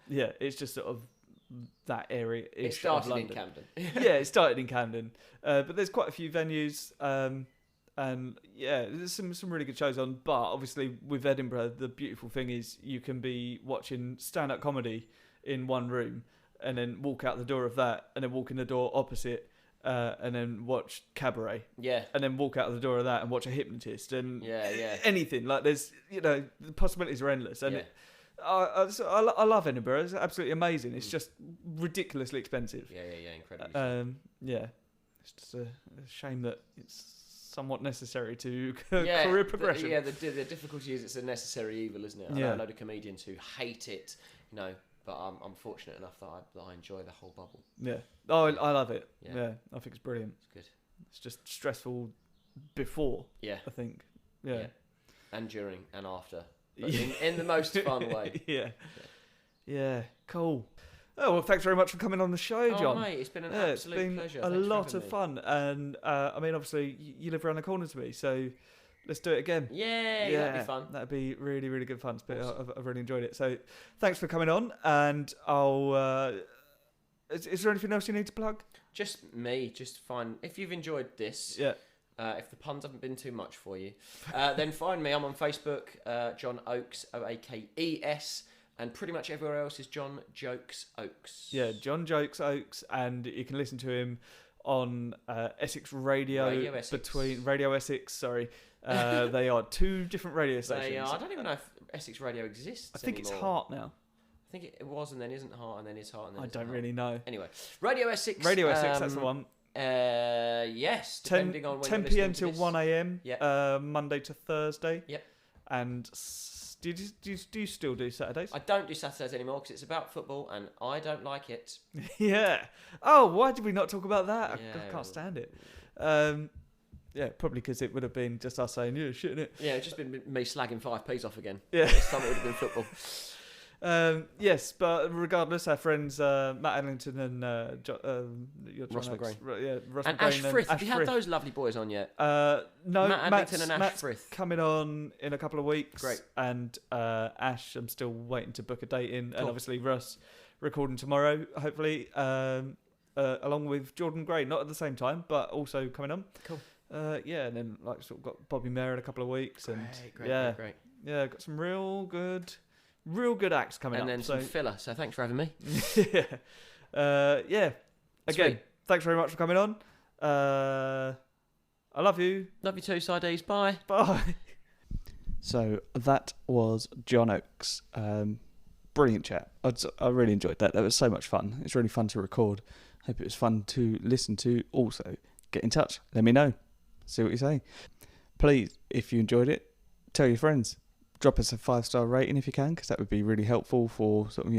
Yeah, it's just sort of that area. It started in Camden. Yeah, it started in Camden. But there's quite a few venues. And yeah, there's some really good shows on. But obviously with Edinburgh, the beautiful thing is you can be watching stand-up comedy in one room and then walk out the door of that and then walk in the door opposite and then watch cabaret. Yeah. And then walk out the door of that and watch a hypnotist and anything. Like there's, the possibilities are endless. And I love Edinburgh. It's absolutely amazing. It's just ridiculously expensive. Yeah, incredibly. It's just a shame that it's somewhat necessary to career progression. The difficulty is it's a necessary evil, isn't it? I know a load of comedians who hate it, but I'm fortunate enough that I enjoy the whole bubble. Yeah. Oh, I love it. Yeah. I think it's brilliant. It's good. It's just stressful before. Yeah. I think. Yeah. And during and after. But in the most fun way. Yeah. Cool. Oh, well, thanks very much for coming on the show, John. Oh, mate, it's been an absolute pleasure. A lot of fun. And, obviously, you live around the corner to me, so let's do it again. Yeah, that'd be fun. That'd be really, really good fun. Awesome. I've really enjoyed it. So thanks for coming on. And I'll... Is there anything else you need to plug? Just me. Just find... If you've enjoyed this... Yeah. If the puns haven't been too much for you, then find me. I'm on Facebook, John Oakes, Oakes, and pretty much everywhere else is John Jokes Oakes. Yeah, John Jokes Oakes, and you can listen to him on Essex Radio. Radio Essex. Sorry, they are two different radio stations. I don't even know if Essex Radio exists. I think anymore. it's Heart now. I think it was, and then isn't Heart, and then is Heart, and then I don't really know. Anyway, Radio Essex. That's the one. Yes, depending on when 10 p.m. till 1 a.m. Monday to Thursday. Yep. And do you still do Saturdays? I don't do Saturdays anymore because it's about football and I don't like it. Yeah. Oh, why did we not talk about that? I can't stand it. Yeah, probably because it would have been just us saying, yeah, shit, innit? Yeah, it's just been me slagging 5p's off again. Yeah. This time it would have been football. Yes, but regardless, our friends Matt Adlington and Ross McGrain. Ross and McGrain Ash Frith. Have you had those lovely boys on yet? No, Matt Adlington and Ash Frith coming on in a couple of weeks. Great. And Ash, I'm still waiting to book a date in, cool. and obviously Russ recording tomorrow, hopefully, along with Jordan Gray, not at the same time, but also coming on. Cool. And then sort of got Bobby Mayer in a couple of weeks, great. Yeah, got some real good acts coming up. And then some filler, so thanks for having me. Again, Sweet. Thanks very much for coming on. I love you. Love you too, Sidees. Bye. Bye. So that was John Oakes. Brilliant chat. I really enjoyed that. That was so much fun. It's really fun to record. Hope it was fun to listen to. Also, get in touch. Let me know. See what you say. Please, if you enjoyed it, tell your friends. Drop us a 5-star rating if you can, because that would be really helpful for sort of,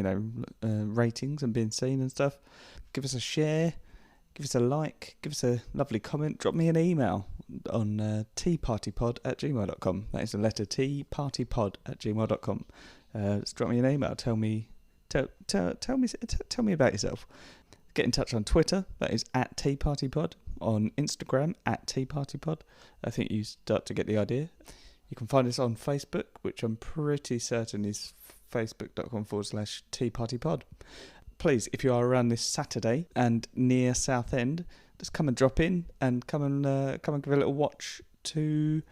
ratings and being seen and stuff. Give us a share, give us a like, give us a lovely comment. Drop me an email on tpartypod@gmail.com. That is the letter tpartypod@gmail.com. Just drop me an email. Tell me about yourself. Get in touch on Twitter. That is @tpartypod. On Instagram @tpartypod. I think you start to get the idea. You can find us on Facebook, which I'm pretty certain is facebook.com/tpartypod. Please, if you are around this Saturday and near Southend, just come and drop in and come and give a little watch to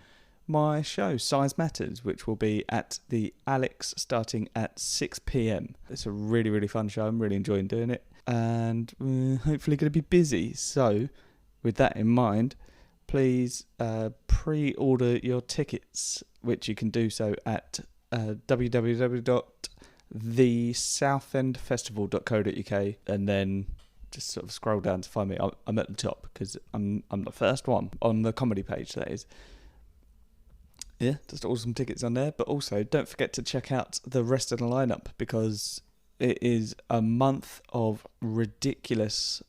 my show, Size Matters, which will be at the Alex starting at 6 p.m. It's a really, really fun show. I'm really enjoying doing it, and we're hopefully going to be busy. So, with that in mind, please pre-order your tickets, which you can do so at www.thesouthendfestival.co.uk, and then just sort of scroll down to find me. I'm at the top because I'm the first one on the comedy page, that is. Yeah, just awesome tickets on there. But also, don't forget to check out the rest of the lineup, because it is a month of ridiculously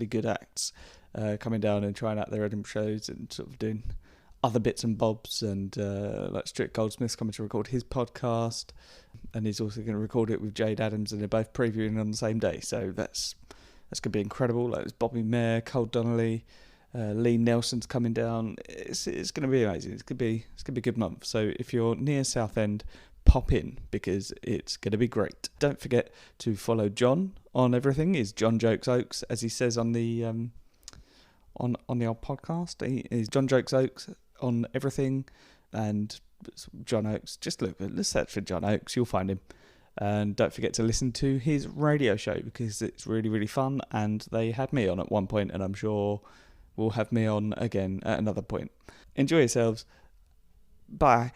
good acts. Coming down and trying out their Edinburgh shows and sort of doing other bits and bobs, and like Stuart Goldsmith's coming to record his podcast, and he's also going to record it with Jade Adams, and they're both previewing on the same day, so that's going to be incredible. Like, there's Bobby Mayer, Cole Donnelly, Lee Nelson's coming down. It's going to be amazing. It's going to be a good month. So if you're near Southend, pop in, because it's going to be great. Don't forget to follow John on everything. Is John Jokes Oakes, as he says on the on the old podcast. He is John Jokes Oakes on everything, and John Oakes. Just let's search for John Oakes. You'll find him. And don't forget to listen to his radio show, because it's really, really fun. And they had me on at one point, and I'm sure will have me on again at another point. Enjoy yourselves. Bye.